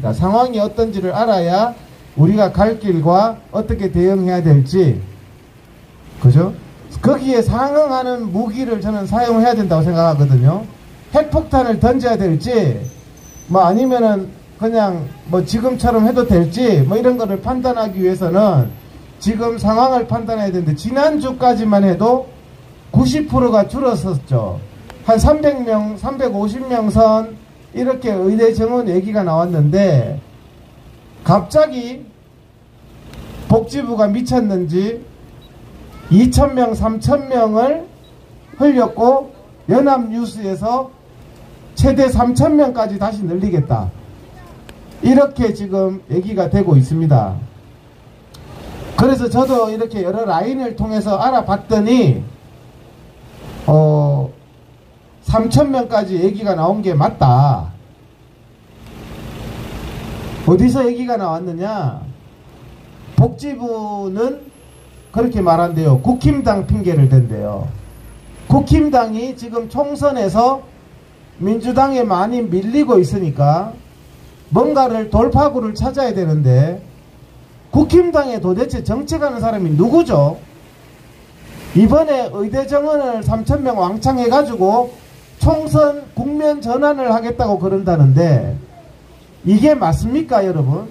아닙니까? 상황이 어떤지를 알아야 우리가 갈 길과 어떻게 대응해야 될지, 그죠? 거기에 상응하는 무기를 저는 사용해야 된다고 생각하거든요. 핵폭탄을 던져야 될지, 뭐 아니면은 그냥 뭐 지금처럼 해도 될지, 뭐 이런 거를 판단하기 위해서는 지금 상황을 판단해야 되는데, 지난주까지만 해도 90%가 줄었었죠. 한 300명, 350명 선 이렇게 의대 정원 얘기가 나왔는데, 갑자기 복지부가 미쳤는지 2,000명, 3,000명을 흘렸고, 연합뉴스에서 최대 3,000명까지 다시 늘리겠다, 이렇게 지금 얘기가 되고 있습니다. 그래서 저도 이렇게 여러 라인을 통해서 알아봤더니 3,000명까지 얘기가 나온 게 맞다. 어디서 얘기가 나왔느냐? 복지부는 그렇게 말한대요. 국힘당 핑계를 댄대요. 국힘당이 지금 총선에서 민주당에 많이 밀리고 있으니까 뭔가를 돌파구를 찾아야 되는데, 국힘당에 도대체 정책하는 사람이 누구죠? 이번에 의대 정원을 3,000명 왕창 해가지고 총선 국면 전환을 하겠다고 그런다는데, 이게 맞습니까, 여러분?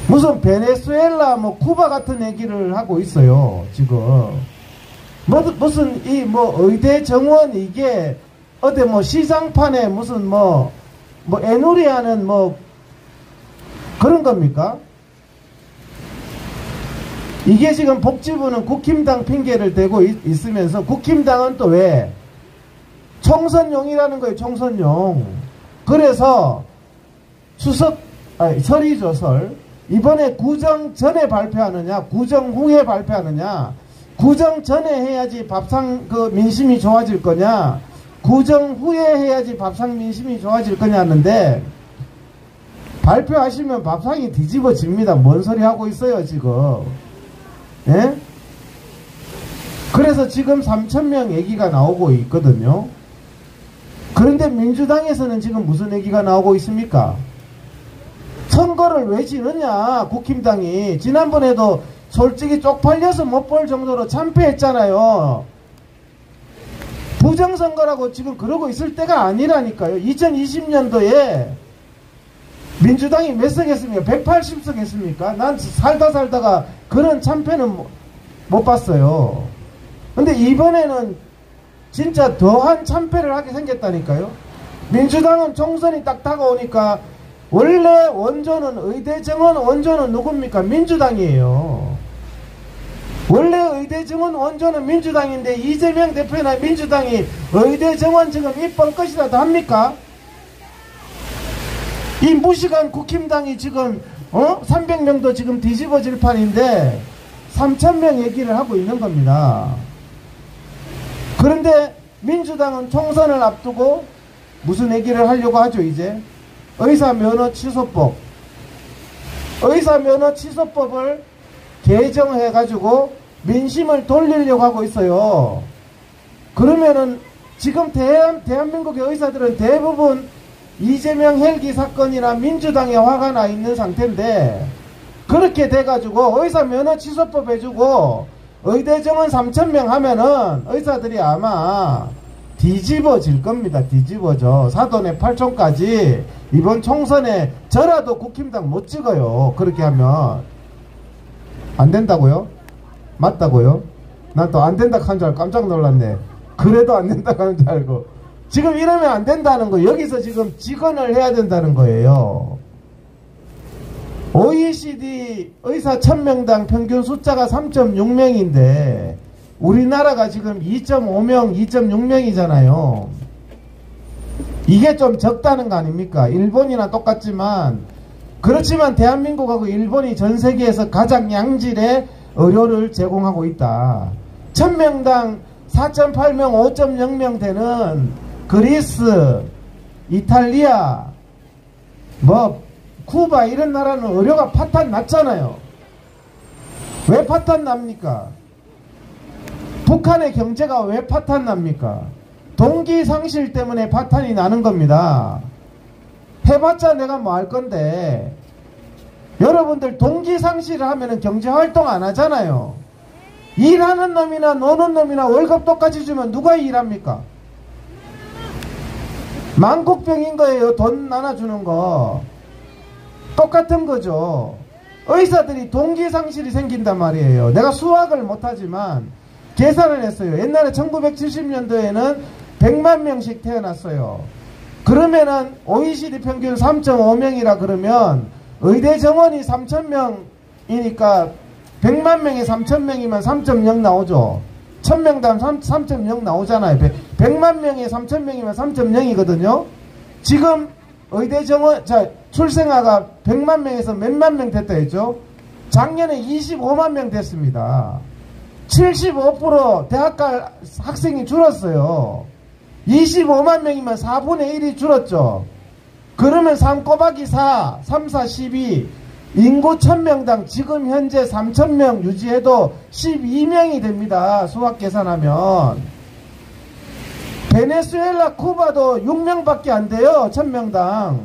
무슨 베네수엘라, 뭐 쿠바 같은 얘기를 하고 있어요, 지금. 무슨 의대 정원, 이게 어디 뭐 시장판에 무슨 뭐 애놀이 하는 뭐 그런 겁니까? 이게 지금 복지부는 국힘당 핑계를 대고 있으면서, 국힘당은 또 왜? 총선용이라는 거예요, 총선용. 그래서 설이죠, 설. 이번에 구정 전에 발표하느냐, 구정 후에 발표하느냐, 구정 전에 해야지 밥상 민심이 좋아질 거냐, 구정 후에 해야지 밥상 민심이 좋아질 거냐 하는데, 발표하시면 밥상이 뒤집어집니다. 뭔 소리 하고 있어요, 지금. 예? 그래서 지금 3,000명 얘기가 나오고 있거든요. 그런데 민주당에서는 지금 무슨 얘기가 나오고 있습니까? 선거를 왜 지느냐, 국힘당이. 지난번에도 솔직히 쪽팔려서 못 볼 정도로 참패했잖아요. 부정선거라고 지금 그러고 있을 때가 아니라니까요. 2020년도에 민주당이 몇 석 했습니까? 180석 했습니까? 난 살다가 그런 참패는 못 봤어요. 근데 이번에는 진짜 더한 참패를 하게 생겼다니까요. 민주당은 총선이 딱 다가오니까, 원래 원조는 의대 정원 원조는 누굽니까? 민주당이에요. 원래 의대 정원 원조는 민주당인데, 이재명 대표나 민주당이 의대 정원 지금 입번 것이라도 합니까? 이 무식한 국힘당이 지금 300명도 지금 뒤집어질 판인데 3,000명 얘기를 하고 있는 겁니다. 그런데 민주당은 총선을 앞두고 무슨 얘기를 하려고 하죠, 이제? 의사면허 취소법. 의사면허 취소법을 개정해가지고 민심을 돌리려고 하고 있어요. 그러면은 지금 대한민국의 의사들은 대부분 이재명 헬기 사건이나 민주당에 화가 나 있는 상태인데, 그렇게 돼가지고 의사면허 취소법 해주고 의대 정원 3,000명 하면은 의사들이 아마 뒤집어질 겁니다. 뒤집어져. 사돈의 8촌까지 이번 총선에 저라도 국힘당 못 찍어요. 그렇게 하면. 안 된다고요? 맞다고요? 난 또 안 된다 하는 줄 알고 깜짝 놀랐네. 그래도 안 된다 하는 줄 알고. 지금 이러면 안 된다는 거, 여기서 지금 직언을 해야 된다는 거예요. OECD 의사 1000명당 평균 숫자가 3.6명인데 우리나라가 지금 2.5명, 2.6명이잖아요. 이게 좀 적다는 거 아닙니까? 일본이나 똑같지만, 그렇지만 대한민국하고 일본이 전 세계에서 가장 양질의 의료를 제공하고 있다. 1000명당 4.8명, 5.0명 되는 그리스, 이탈리아, 쿠바 이런 나라는 의료가 파탄 났잖아요. 왜 파탄 납니까? 북한의 경제가 왜 파탄 납니까? 동기 상실 때문에 파탄이 나는 겁니다. 해봤자 내가 뭐 할 건데. 여러분들 동기상실을 하면은 경제활동 안 하잖아요. 일하는 놈이나 노는 놈이나 월급 똑같이 주면 누가 일합니까? 만국병인 거예요. 돈 나눠주는 거. 똑같은 거죠. 의사들이 동기상실이 생긴단 말이에요. 내가 수학을 못하지만 계산을 했어요. 옛날에 1970년도에는 100만 명씩 태어났어요. 그러면은 OECD 평균 3.5명이라 그러면 의대 정원이 3,000명이니까 100만 명에 3,000명이면 3.0 나오죠. 1,000명당 3.0 나오잖아요. 100만 명에 3,000명이면 3.0이거든요. 지금 의대 정원, 출생아가 100만 명에서 몇만 명 됐다 했죠. 작년에 25만 명 됐습니다. 75% 대학 갈 학생이 줄었어요. 25만 명이면 4분의 1이 줄었죠. 그러면 3 곱하기 4, 3, 4, 12, 인구 1000명당 지금 현재 3000명 유지해도 12명이 됩니다. 수학 계산하면. 베네수엘라, 쿠바도 6명밖에 안 돼요. 1000명당.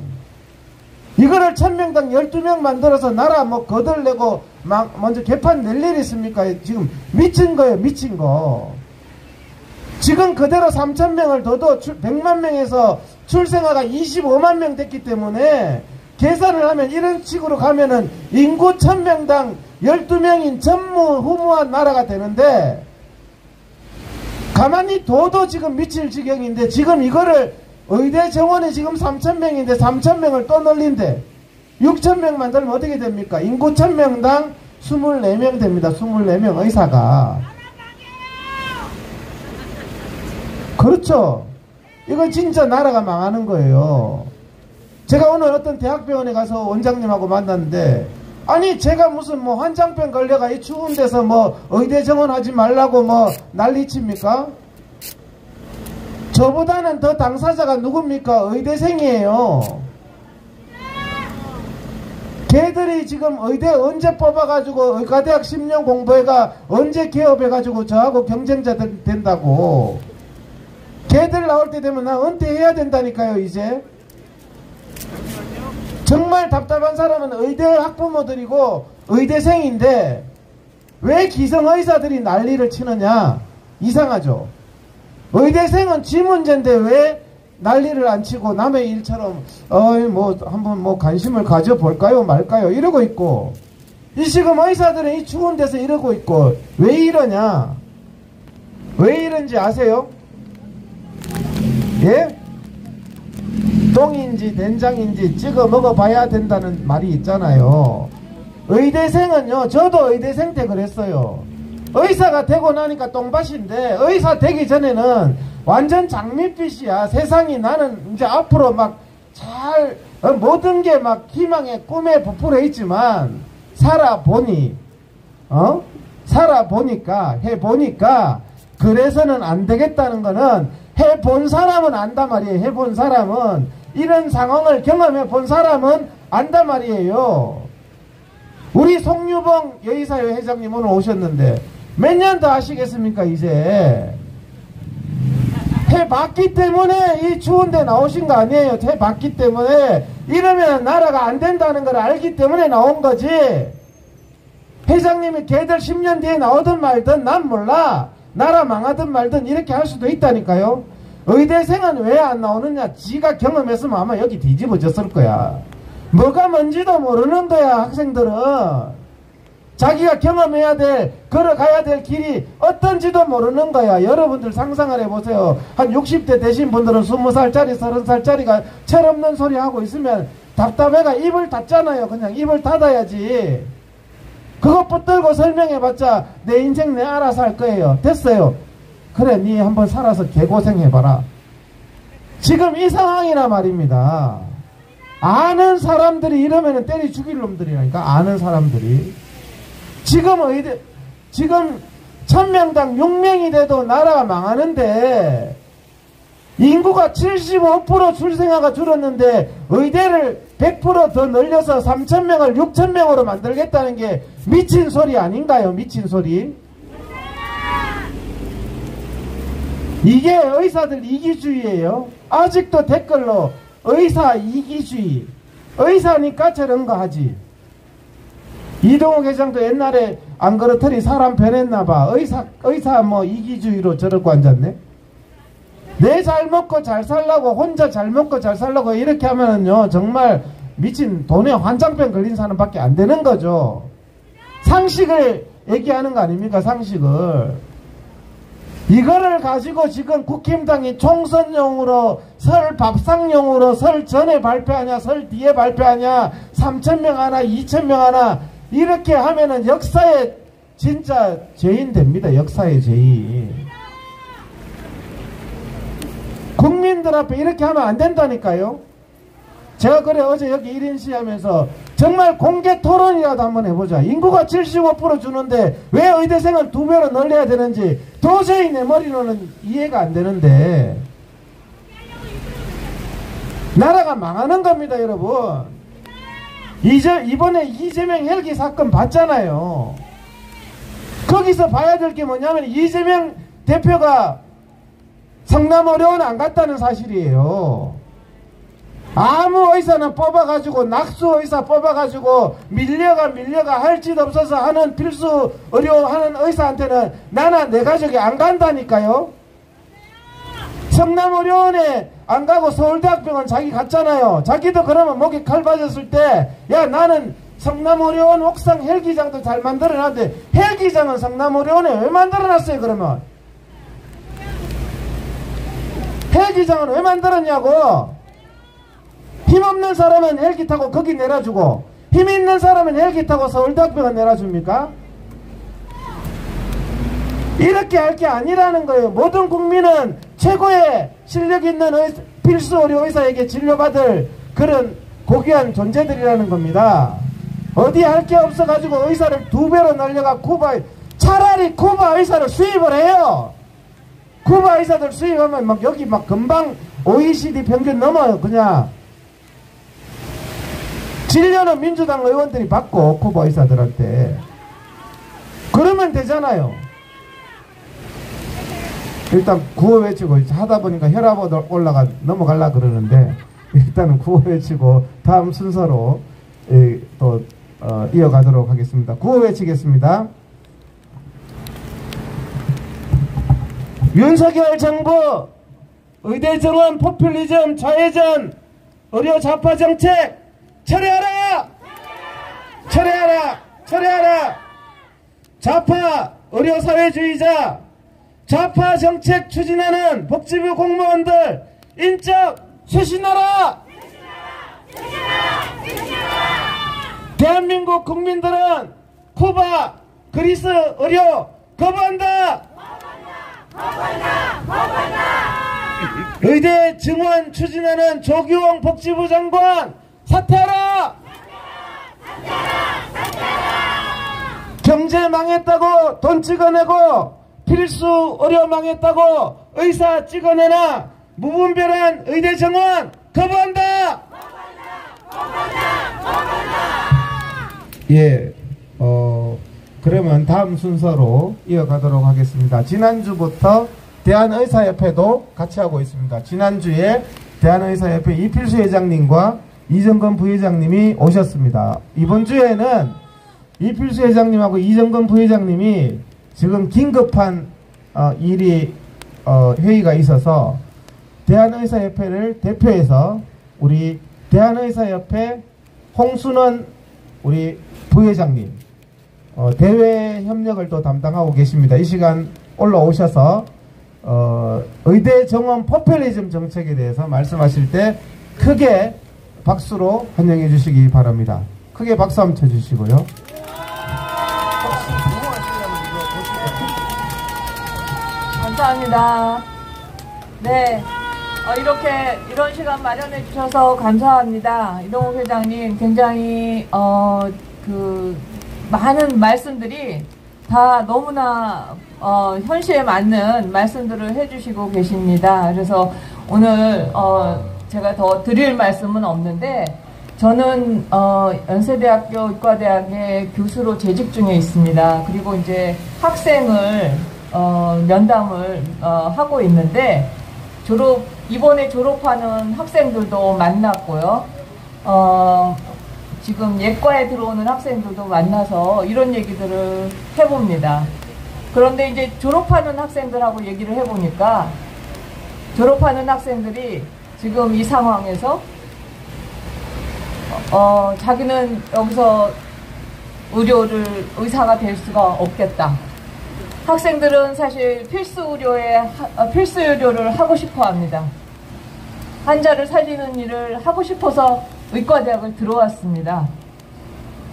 이거를 1000명당 12명 만들어서 나라 뭐 거들내고 막 먼저 개판 낼 일이 있습니까? 지금 미친 거예요. 미친 거. 지금 그대로 3000명을 더도 100만 명에서 출생아가 25만 명 됐기 때문에 계산을 하면 이런 식으로 가면은 인구 1000명당 12명인 전무후무한 나라가 되는데, 가만히 둬도 지금 미칠 지경인데, 지금 이거를 의대 정원이 지금 3000명인데 3000명을 또 늘린대. 6000명 만들면 어떻게 됩니까? 인구 1000명당 24명 됩니다. 24명 의사가. 그렇죠. 이건 진짜 나라가 망하는 거예요. 제가 오늘 어떤 대학병원에 가서 원장님하고 만났는데, 아니 제가 무슨 뭐 환장병 걸려가 이 추운 데서 뭐 의대 정원하지 말라고 뭐 난리칩니까? 저보다는 더 당사자가 누굽니까? 의대생이에요. 걔들이 지금 의대 언제 뽑아가지고 의과대학 10년 공부해가 언제 개업해가지고 저하고 경쟁자 된다고. 걔들 나올 때 되면 나 은퇴해야 된다니까요. 이제 정말 답답한 사람은 의대 학부모들이고 의대생인데 왜 기성의사들이 난리를 치느냐. 이상하죠. 의대생은 지 문제인데 왜 난리를 안 치고 남의 일처럼 뭐 한번 뭐 관심을 가져볼까요 말까요 이러고 있고, 이 지금 의사들은 이 추운 데서 이러고 있고. 왜 이러냐? 왜 이런지 아세요? 예? 똥인지 된장인지 찍어 먹어봐야 된다는 말이 있잖아요. 의대생은요, 저도 의대생 때 그랬어요. 의사가 되고 나니까 똥밭인데, 의사 되기 전에는 완전 장밋빛이야. 세상이. 나는 이제 앞으로 막 잘 모든 게 막 희망의 꿈에 부풀어 있지만 살아보니 살아보니까 해보니까 그래서는 안 되겠다는 거는 해본 사람은 안단 말이에요. 해본 사람은, 이런 상황을 경험해 본 사람은 안단 말이에요. 우리 송유봉 여의사회 회장님 오늘 오셨는데 몇 년 더 하시겠습니까? 이제 해봤기 때문에 이 추운데 나오신 거 아니에요. 해봤기 때문에. 이러면 나라가 안 된다는 걸 알기 때문에 나온 거지. 회장님이 걔들 10년 뒤에 나오든 말든 난 몰라. 나라 망하든 말든 이렇게 할 수도 있다니까요. 의대생은 왜 안 나오느냐? 지가 경험했으면 아마 여기 뒤집어졌을 거야. 뭐가 뭔지도 모르는 거야. 학생들은 자기가 경험해야 될, 걸어가야 될 길이 어떤지도 모르는 거야. 여러분들 상상을 해보세요. 한 60대 되신 분들은 20살짜리 30살짜리가 철없는 소리 하고 있으면 답답해가 입을 닫잖아요. 그냥 입을 닫아야지. 그것 붙들고 설명해봤자 내 인생 내 알아서 할 거예요. 됐어요. 그래, 니 한번 살아서 개고생해봐라. 지금 이 상황이나 말입니다. 아는 사람들이 이러면 때리 죽일 놈들이라니까. 아는 사람들이. 지금 1000명당 6명이 돼도 나라가 망하는데, 인구가 75% 출생아가 줄었는데 의대를 100% 더 늘려서 3000명을 6000명으로 만들겠다는 게 미친 소리 아닌가요? 미친 소리. 이게 의사들 이기주의예요. 아직도 댓글로 의사 이기주의, 의사니까 저런 거 하지. 이동욱 회장도 옛날에 안 그렇더니 사람 변했나봐. 의사 뭐 이기주의로 저러고 앉았네. 내 잘 먹고 잘 살라고, 혼자 잘 먹고 잘 살라고 이렇게 하면은요, 정말 미친 돈에 환장병 걸린 사람밖에 안 되는 거죠. 상식을 얘기하는 거 아닙니까? 상식을. 이거를 가지고 지금 국힘당이 총선용으로, 설 밥상용으로 설 전에 발표하냐, 설 뒤에 발표하냐, 3,000명 하나, 2,000명 하나, 이렇게 하면은 역사의 진짜 죄인 됩니다. 역사의 죄인. 국민들 앞에 이렇게 하면 안 된다니까요. 제가 그래 어제 여기 1인 시하면서 정말 공개 토론이라도 한번 해보자. 인구가 75% 주는데 왜 의대생을 2배로 늘려야 되는지 도저히 내 머리로는 이해가 안 되는데, 나라가 망하는 겁니다 여러분. 이번에 이재명 헬기 사건 봤잖아요. 거기서 봐야 될 게 뭐냐면 이재명 대표가 성남의료원 안 갔다는 사실이에요. 아무 의사는 뽑아가지고, 낙수 의사 뽑아가지고 밀려가 할 짓 없어서 하는 필수 의료 하는 의사한테는 나나 내 가족이 안 간다니까요. 성남의료원에 안 가고 서울대학병원 자기 갔잖아요. 자기도 그러면 목에 칼 맞았을 때, 야 나는 성남의료원 옥상 헬기장도 잘 만들어놨는데 헬기장은 성남의료원에 왜 만들어놨어요? 그러면 헬기장은 왜 만들었냐고. 힘없는 사람은 헬기 타고 거기 내려주고, 힘 있는 사람은 헬기 타고 서울대학병원 내려줍니까? 이렇게 할 게 아니라는 거예요. 모든 국민은 최고의 실력 있는 필수 의료 의사에게 진료받을 그런 고귀한 존재들이라는 겁니다. 어디 할 게 없어가지고 의사를 2배로 늘려가 차라리 쿠바 의사를 수입을 해요. 쿠바 의사들 수입하면 막 여기 막 금방 OECD 평균 넘어요. 그냥 진료는 민주당 의원들이 받고 쿠바 의사들한테 그러면 되잖아요. 일단 구호 외치고 하다 보니까 혈압 넘어가려 그러는데, 일단은 구호 외치고 다음 순서로 또 이어가도록 하겠습니다. 구호 외치겠습니다. 윤석열 정부 의대 정원 포퓰리즘 좌회전 의료 좌파 정책 철회하라! 철회하라! 철회하라! 좌파 의료사회주의자, 좌파 정책 추진하는 복지부 공무원들 인적 쇄신하라! 대한민국 국민들은 쿠바, 그리스 의료 거부한다! 의대 증원 추진하는 조규홍 복지부 장관 사퇴하라! 경제 망했다고 돈 찍어내고, 필수 의료 망했다고 의사 찍어내나 무분별한 의대 정원 거부한다! 예, 그러면 다음 순서로 이어가도록 하겠습니다. 지난주부터 대한의사협회도 같이 하고 있습니다. 지난주에 대한의사협회 이필수 회장님과 이정건 부회장님이 오셨습니다. 이번 주에는 이필수 회장님하고 이정건 부회장님이 지금 긴급한 회의가 있어서 대한의사협회를 대표해서 우리 대한의사협회 홍순원 우리 부회장님 대외 협력을 또 담당하고 계십니다. 이 시간 올라오셔서 의대 정원 포퓰리즘 정책에 대해서 말씀하실 때 크게 박수로 환영해 주시기 바랍니다. 크게 박수 한번 쳐주시고요. 감사합니다. 네, 이런 시간 마련해 주셔서 감사합니다. 이동욱 회장님 굉장히 많은 말씀들이 다 너무나 현실에 맞는 말씀들을 해주시고 계십니다. 그래서 오늘 제가 더 드릴 말씀은 없는데, 저는 연세대학교 의과대학의 교수로 재직 중에 있습니다. 그리고 이제 학생을 면담을 하고 있는데, 졸업 이번에 졸업하는 학생들도 만났고요. 지금 예과에 들어오는 학생들도 만나서 이런 얘기들을 해봅니다. 그런데 이제 졸업하는 학생들하고 얘기를 해보니까 졸업하는 학생들이 지금 이 상황에서 자기는 여기서 의사가 될 수가 없겠다. 학생들은 사실 필수 의료를 하고 싶어 합니다. 환자를 살리는 일을 하고 싶어서 의과대학을 들어왔습니다.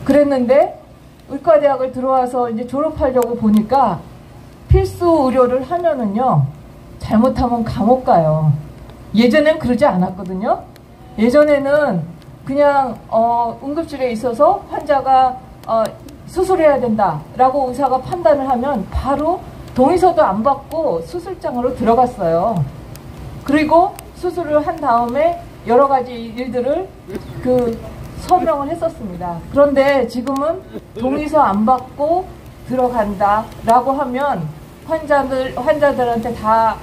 그랬는데 의과대학을 들어와서 이제 졸업하려고 보니까 필수 의료를 하면은요, 잘못하면 감옥 가요. 예전엔 그러지 않았거든요. 예전에는 그냥 응급실에 있어서 환자가 수술해야 된다라고 의사가 판단을 하면 바로 동의서도 안 받고 수술장으로 들어갔어요. 그리고 수술을 한 다음에 여러 가지 일들을 설명을 했었습니다. 그런데 지금은 동의서 안 받고 들어간다라고 하면 환자들한테 다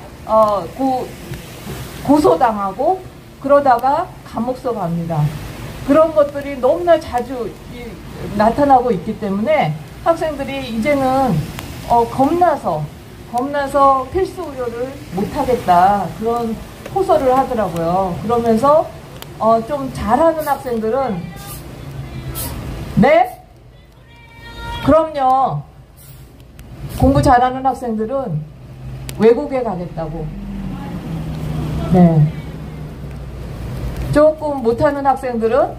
고소당하고 그러다가 감옥서 갑니다. 그런 것들이 너무나 자주 나타나고 있기 때문에 학생들이 이제는 겁나서 필수 의료를 못하겠다, 그런 호소를 하더라고요. 그러면서 좀 잘하는 학생들은 네? 그럼요. 공부 잘하는 학생들은 외국에 가겠다고. 네. 조금 못하는 학생들은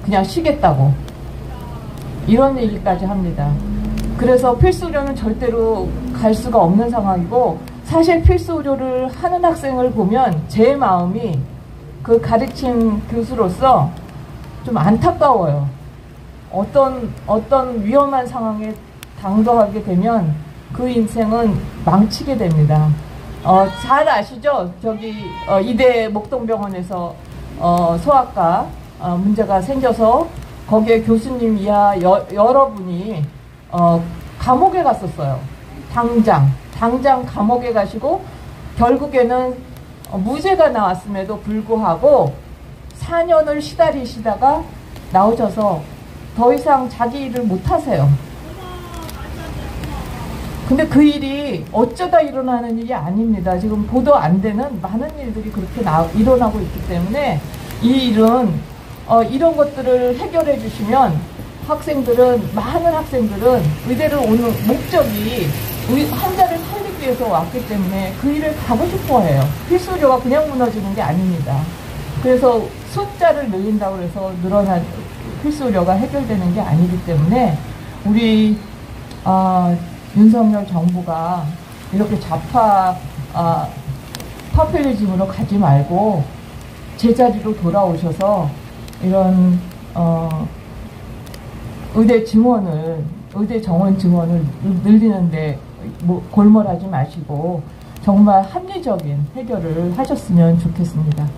그냥 쉬겠다고, 이런 얘기까지 합니다. 그래서 필수 의료는 절대로 갈 수가 없는 상황이고, 사실 필수 의료를 하는 학생을 보면 제 마음이 그 가르친 교수로서 좀 안타까워요. 어떤 위험한 상황에 당도하게 되면 그 인생은 망치게 됩니다. 잘 아시죠? 이대 목동병원에서 소아과 문제가 생겨서 거기에 교수님 이하 여러분이 감옥에 갔었어요. 당장 감옥에 가시고 결국에는 무죄가 나왔음에도 불구하고 4년을 시달리시다가 나오셔서 더 이상 자기 일을 못하세요. 근데 그 일이 어쩌다 일어나는 일이 아닙니다. 지금 보도 안 되는 많은 일들이 그렇게 일어나고 있기 때문에 이 일은 이런 것들을 해결해 주시면 많은 학생들은 의대를 오는 목적이 환자를 살리기 위해서 왔기 때문에 그 일을 가고 싶어 해요. 필수 의료가 그냥 무너지는 게 아닙니다. 그래서 숫자를 늘린다고 해서 늘어난 필수 의료가 해결되는 게 아니기 때문에 우리 윤석열 정부가 이렇게 좌파 파퓰리즘으로 가지 말고 제자리로 돌아오셔서 이런 의대 정원 증원을 늘리는데 골몰하지 마시고 정말 합리적인 해결을 하셨으면 좋겠습니다.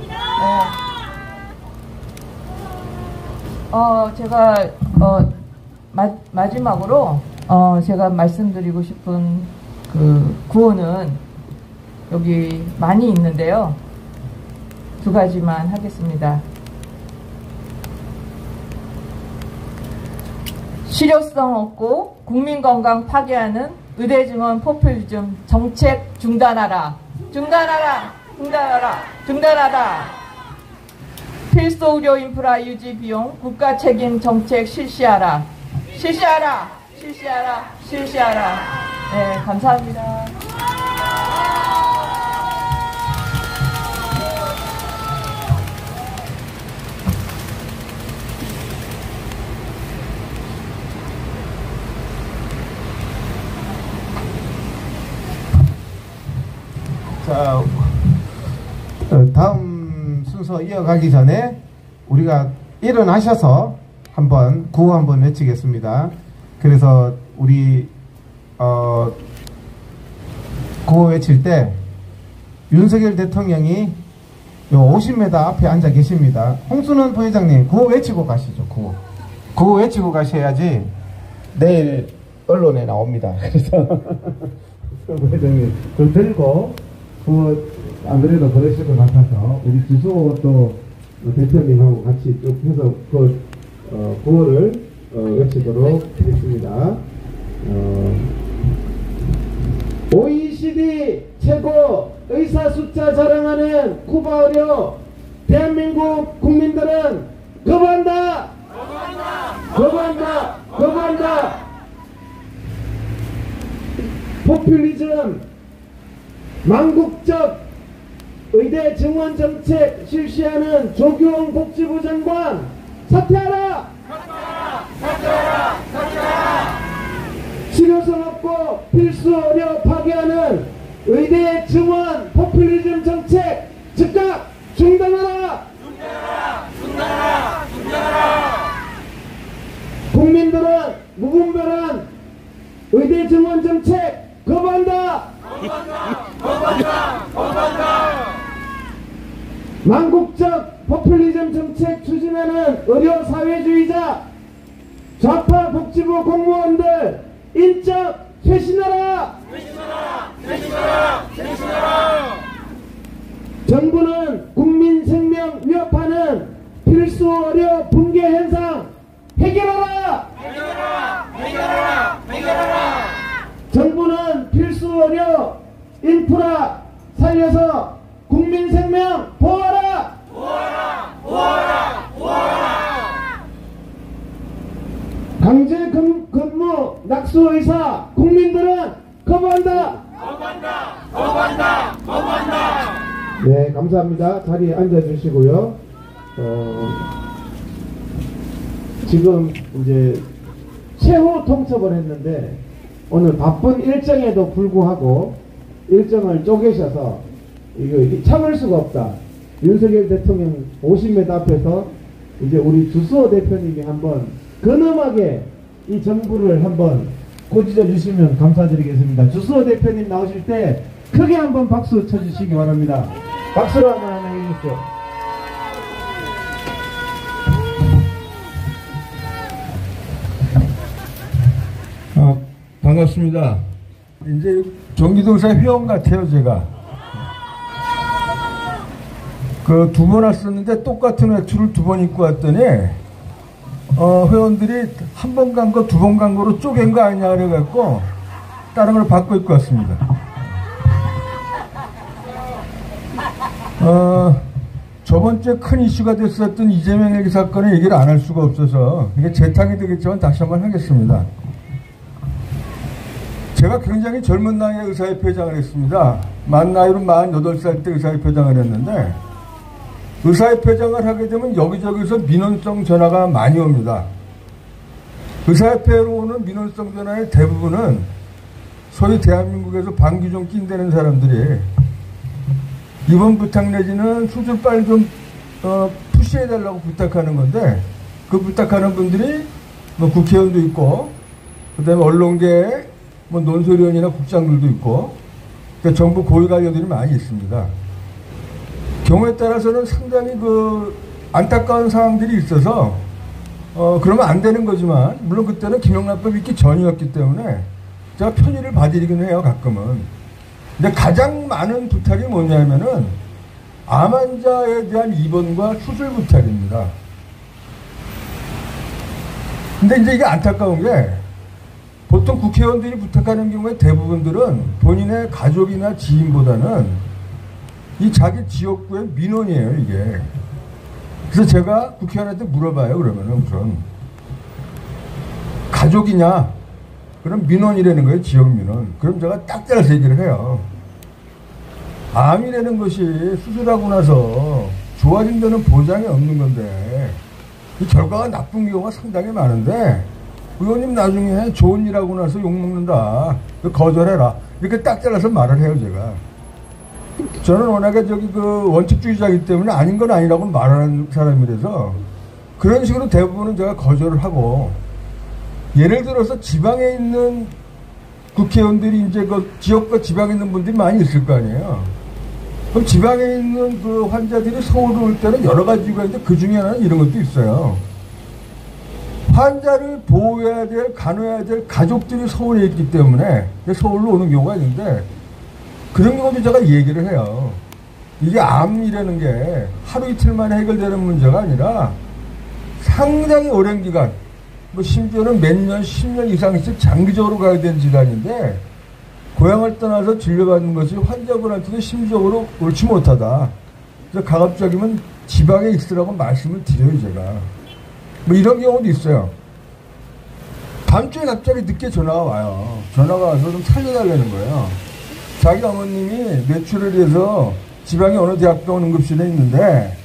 네. 제가 마지막으로 제가 말씀드리고 싶은 그 구호는 여기 많이 있는데요. 2가지만 하겠습니다. 실효성 없고 국민건강 파괴하는 의대증원 포퓰리즘 정책 중단하라. 필수 의료 인프라 유지 비용 국가 책임 정책 실시하라. 네, 감사합니다. 자, 다음 순서 이어가기 전에 우리가 일어나셔서 구호 한번 외치겠습니다. 그래서 우리 구호 외칠 때 윤석열 대통령이 요 50m 앞에 앉아 계십니다. 홍순원 부회장님 구호 외치고 가시죠. 구호 외치고 가셔야지 내일 언론에 나옵니다. 그래서 부회장님 그걸 들고 안 그래도 그러실 것 같아서 우리 주소 또 대표님하고 같이 쭉 해서 구호를 외치도록 하겠습니다. OECD 최고 의사 숫자 자랑하는 쿠바 의료 대한민국 국민들은 거부한다! 거부한다! 거부한다! 포퓰리즘 망국적 의대 증원 정책 실시하는 조규홍 복지부 장관 사퇴하라! 사퇴하라! 사퇴하라! 치료성 없고 필수 의료 파괴하는 의대 증원 포퓰리즘 정책 즉각 중단하라! 중단하라! 중단하라! 중단하라! 국민들은 무분별한 의대 증원 정책 거부한다! 거부한다! 거부한다! 거부한다! 망국적 포퓰리즘 정책 추진하는 의료 사회주의자 좌파 복지부 공무원들 인적 쇄신하라! 쇄신하라! 쇄신하라! 쇄신하라! 정부는 국민 생명 위협하는 필수 의료 붕괴 현상 해결하라! 해결하라! 해결하라! 해결하라! 정부는 필수 의료 인프라 살려서 국민 생명 보호하라! 보호하라! 보호하라! 보호하라! 강제 근무 낙수 의사 국민들은 거부한다! 거부한다! 거부한다! 거부한다! 네, 감사합니다. 자리에 앉아주시고요. 지금 이제 최후 통첩을 했는데 오늘 바쁜 일정에도 불구하고 일정을 쪼개셔서 이거 참을 수가 없다. 윤석열 대통령 50m 앞에서 이제 우리 주수호 대표님이 한번 근엄하게 이 정부를 한번 꼬집어 주시면 감사드리겠습니다. 주수호 대표님 나오실 때 크게 한번 박수 쳐주시기 바랍니다. 박수로 한번 해주십시오. 반갑습니다. 이제 경기도의사 회원 같아요, 제가. 그 2번 왔었는데 똑같은 외투를 2번 입고 왔더니, 회원들이 한 번 간 거, 2번 간 거로 쪼갠 거 아니냐 그래갖고, 다른 걸 바꿔 입고 왔습니다. 저번 주에 큰 이슈가 됐었던 이재명 얘기 사건을 얘기를 안 할 수가 없어서, 이게 재탕이 되겠지만 다시 한번 하겠습니다. 제가 굉장히 젊은 나이에 의사협회장을 했습니다. 만 나이로 48살 때 의사협회장을 했는데 의사협회장을 하게 되면 여기저기서 민원성 전화가 많이 옵니다. 의사협회로 오는 민원성 전화의 대부분은 소위 대한민국에서 방귀 좀 낀다는 사람들이 입원 부탁 내지는 수술 빨리 좀 푸시해달라고 부탁하는 건데 그 부탁하는 분들이 뭐 국회의원도 있고 그 다음에 언론계 뭐 논설위원이나 국장들도 있고 그러니까 정부 고위관료들이 많이 있습니다. 경우에 따라서는 상당히 안타까운 상황들이 있어서 그러면 안 되는 거지만 물론 그때는 김영란법이 있기 전이었기 때문에 제가 편의를 봐드리긴 해요 가끔은. 근데 가장 많은 부탁이 뭐냐면은 암 환자에 대한 입원과 수술 부탁입니다. 근데 이제 이게 안타까운 게 보통 국회의원들이 부탁하는 경우에 대부분들은 본인의 가족이나 지인보다는 이 자기 지역구의 민원이에요, 이게. 그래서 제가 국회의원한테 물어봐요, 그러면은 우선. 가족이냐? 그럼 민원이라는 거예요, 지역 민원. 그럼 제가 딱 잘라서 얘기를 해요. 암이라는 것이 수술하고 나서 좋아진다는 보장이 없는 건데, 이 결과가 나쁜 경우가 상당히 많은데, 의원님 나중에 좋은 일 하고 나서 욕먹는다. 거절해라. 이렇게 딱 잘라서 말을 해요, 제가. 저는 워낙에 원칙주의자이기 때문에 아닌 건 아니라고 말하는 사람이라서 그런 식으로 대부분은 제가 거절을 하고 예를 들어서 지방에 있는 국회의원들이 이제 지역과 지방에 있는 분들이 많이 있을 거 아니에요. 그럼 지방에 있는 환자들이 서울로 올 때는 여러 가지 이유가 있는데 그 중에 하나는 이런 것도 있어요. 환자를 보호해야 될, 간호해야 될 가족들이 서울에 있기 때문에 서울로 오는 경우가 있는데 그런 경우도 제가 얘기를 해요. 이게 암이라는 게 하루 이틀 만에 해결되는 문제가 아니라 상당히 오랜 기간, 뭐 심지어는 몇 년, 10년 이상씩 장기적으로 가야 되는 질환인데 고향을 떠나서 진료받는 것이 환자분한테도 심리적으로 옳지 못하다. 그래서 가급적이면 지방에 있으라고 말씀을 드려요, 제가. 뭐 이런 경우도 있어요. 밤중에 갑자기 늦게 전화가 와요. 전화가 와서 좀 살려달라는 거예요. 자기 어머님이 뇌출을 해서 지방의 어느 대학병원 응급실에 있는데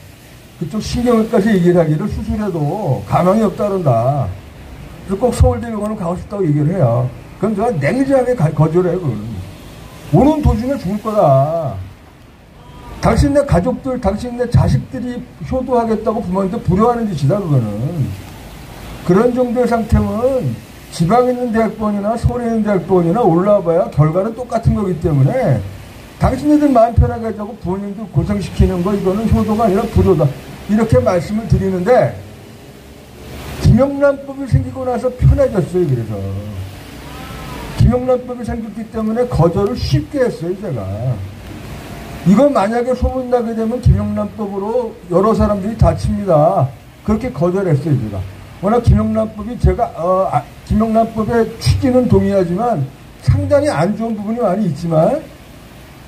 그쪽 신경외과에서 얘기를 하기를 수술해도 가망이 없다 그런다. 그래서 꼭 서울대병원을 가고 싶다고 얘기를 해요. 그럼 제가 냉정하게 거절해요. 그건. 오는 도중에 죽을 거다. 당신네 가족들, 당신네 자식들이 효도하겠다고 부모님한테 불효하는 짓이다. 그거는. 그런 정도의 상태면 지방에 있는 대학병원이나 서울에 있는 대학병원이나 올라와봐야 결과는 똑같은 거기 때문에 당신네들 마음 편하게 하자고 부모님들 고생시키는 거 이거는 효도가 아니라 불효다. 이렇게 말씀을 드리는데 김영란법이 생기고 나서 편해졌어요. 그래서 김영란법이 생겼기 때문에 거절을 쉽게 했어요. 제가 이거 만약에 소문나게 되면 김영란법으로 여러 사람들이 다칩니다. 그렇게 거절했어요. 제가 워낙 김영란법이 김영란법의 취지는 동의하지만 상당히 안 좋은 부분이 많이 있지만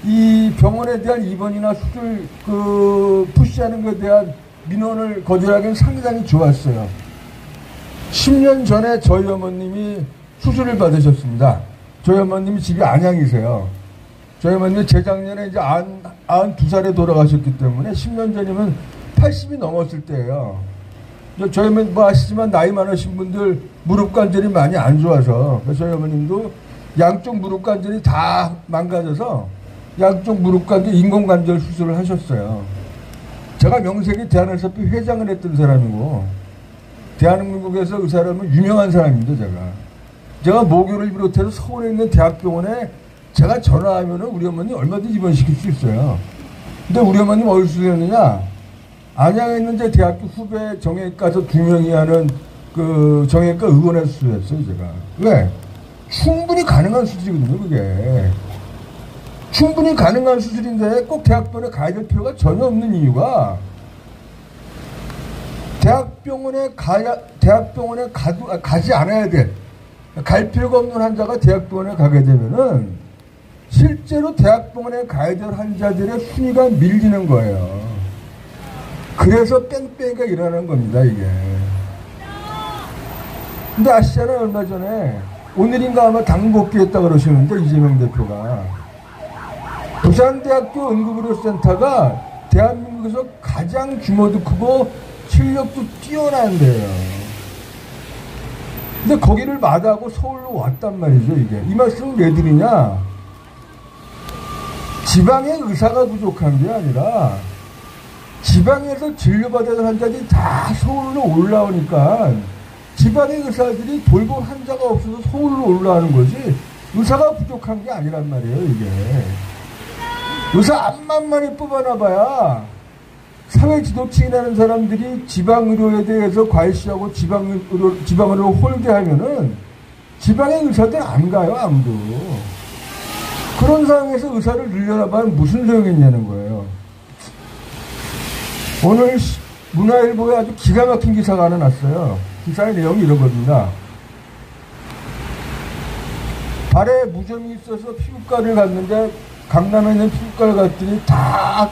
이 병원에 대한 입원이나 수술 푸시하는 것에 대한 민원을 거절하기는 상당히 좋았어요. 10년 전에 저희 어머님이 수술을 받으셨습니다. 저희 어머님이 집이 안양이세요. 저희 어머님이 재작년에 이제 92살에 돌아가셨기 때문에 10년 전이면 80이 넘었을 때예요. 저희 어머니 뭐 아시지만 나이 많으신 분들 무릎 관절이 많이 안 좋아서 저희 어머님도 양쪽 무릎 관절이 다 망가져서 양쪽 무릎 관절 인공관절 수술을 하셨어요. 제가 명색이 대한의사협회 회장을 했던 사람이고 대한민국에서 의사라면 유명한 사람입니다. 제가 모교를 비롯해서 서울에 있는 대학병원에 제가 전화하면은 우리 어머니 얼마든지 입원시킬 수 있어요. 근데 우리 어머님 어디서 수술했느냐? 안양에 있는 제 대학교 후배 정형외과에서 2명이 하는 그 정형외과 의원에서 수술했어요. 제가. 왜? 충분히 가능한 수술이거든요. 그게. 충분히 가능한 수술인데 꼭 대학병원에 가야 될 필요가 전혀 없는 이유가 대학병원에 가지 않아야 돼. 갈 필요가 없는 환자가 대학병원에 가게 되면은 실제로 대학병원에 가야 될 환자들의 순위가 밀리는 거예요. 그래서 뺑뺑이가 일어나는 겁니다, 이게. 근데 아시잖아요, 얼마 전에. 오늘인가 아마 당 복귀했다 그러시는데, 이재명 대표가. 부산대학교 응급의료센터가 대한민국에서 가장 규모도 크고 실력도 뛰어난데요. 근데 거기를 마다하고 서울로 왔단 말이죠, 이게. 이 말씀을 왜 드리냐? 지방에 의사가 부족한 게 아니라 지방에서 진료받은 환자들이 다 서울로 올라오니까 지방의 의사들이 돌볼 환자가 없어서 서울로 올라오는 거지 의사가 부족한 게 아니란 말이에요, 이게. 의사 암만 많이 뽑아놔봐야 사회 지도층이라는 사람들이 지방의료에 대해서 과시하고 지방의료 홀대하면은 지방의 의사들 안 가요, 아무도. 그런 상황에서 의사를 늘려놔봐야 무슨 소용이 있냐는 거예요. 오늘 문화일보에 아주 기가 막힌 기사가 하나 났어요. 기사의 내용이 이런 겁니다. 발에 무좀이 있어서 피부과를 갔는데 강남에 있는 피부과를 갔더니 다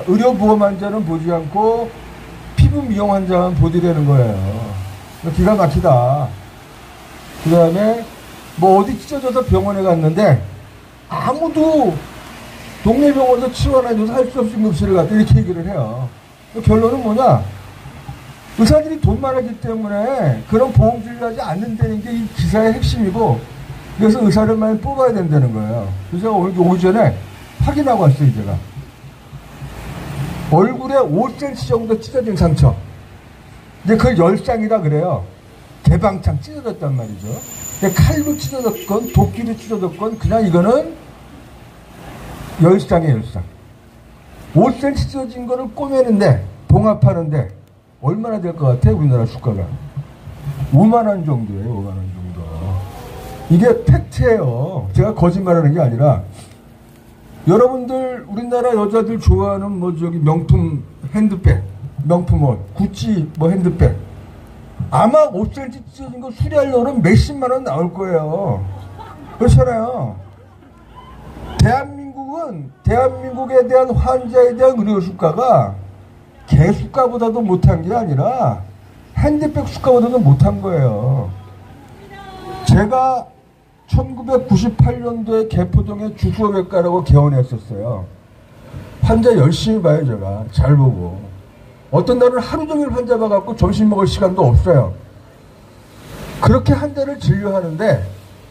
의료보험 환자는 보지 않고 피부 미용 환자만 보더라는 거예요. 기가 막히다. 그 다음에 뭐 어디 찢어져서 병원에 갔는데 아무도 동네 병원에서 치료해줘서 할 수 없이 응급실을 갔다 이렇게 얘기를 해요. 결론은 뭐냐? 의사들이 돈 많았기 때문에 그런 보험 진료하지 않는다는 게 이 기사의 핵심이고 그래서 의사를 많이 뽑아야 된다는 거예요. 그래서 오늘 오전에 확인하고 왔어요, 제가. 얼굴에 5cm 정도 찢어진 상처. 이제 그걸 열상이라 그래요. 개방창 찢어졌단 말이죠. 칼로 찢어졌건 도끼로 찢어졌건 그냥 이거는 열상이에요, 열상. 5cm 찢어진 거를 꼬매는데 봉합하는데 얼마나 될 것 같아요, 우리나라 주가가? 5만 원 정도예요, 5만 원 정도. 이게 팩트예요. 제가 거짓말하는 게 아니라 여러분들 우리나라 여자들 좋아하는 뭐 저기 명품 핸드백, 명품 옷, 구찌 뭐 핸드백 아마 5cm 찢어진 거 수리하려면 몇십만 원 나올 거예요. 그렇잖아요. 대한민국에 대한 환자에 대한 의료 수가가 개수가보다도 못한 게 아니라 핸드백 수가보다도 못한 거예요. 제가 1998년도에 개포동에 주수외과라고 개원했었어요. 환자 열심히 봐요. 제가 잘 보고 어떤 날은 하루 종일 환자 봐갖고 점심 먹을 시간도 없어요. 그렇게 한 대를 진료하는데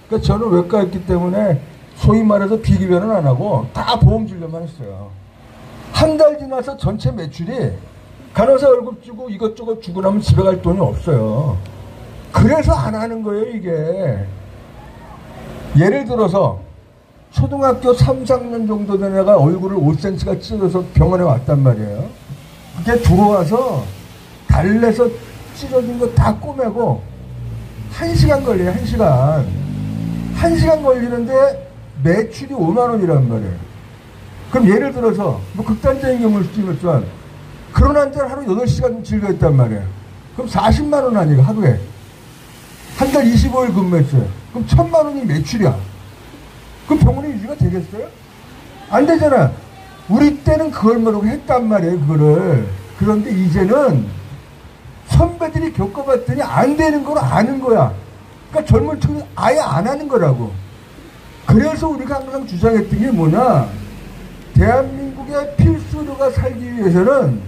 그러니까 저는 외과였기 때문에 소위 말해서 비기변은 안 하고 다 보험 진료만 했어요. 한 달 지나서 전체 매출이 간호사 월급 주고 이것저것 주고 나면 집에 갈 돈이 없어요. 그래서 안 하는 거예요. 이게 예를 들어서 초등학교 3, 4학년 정도 된 애가 얼굴을 5cm가 찢어져서 병원에 왔단 말이에요. 그게 들어와서 달래서 찢어진 거 다 꼬매고 1시간 걸려요. 1시간. 1시간 걸리는데 매출이 5만 원이란 말이에요. 그럼 예를 들어서 뭐 극단적인 경우일 수도 있지만 그런 환자를 하루 8시간 진료했단 말이에요. 그럼 40만 원 아니에요. 하루에. 한 달 25일 근무했어요. 그럼 1,000만 원이 매출이야. 그럼 병원의 유지가 되겠어요? 안 되잖아. 우리 때는 그걸 모르고 했단 말이에요. 그거를. 그런데 이제는 선배들이 겪어봤더니 안 되는 걸 아는 거야. 그러니까 젊은 층은 아예 안 하는 거라고. 그래서 우리가 항상 주장했던 게 뭐냐. 대한민국의 필수 의료가 살기 위해서는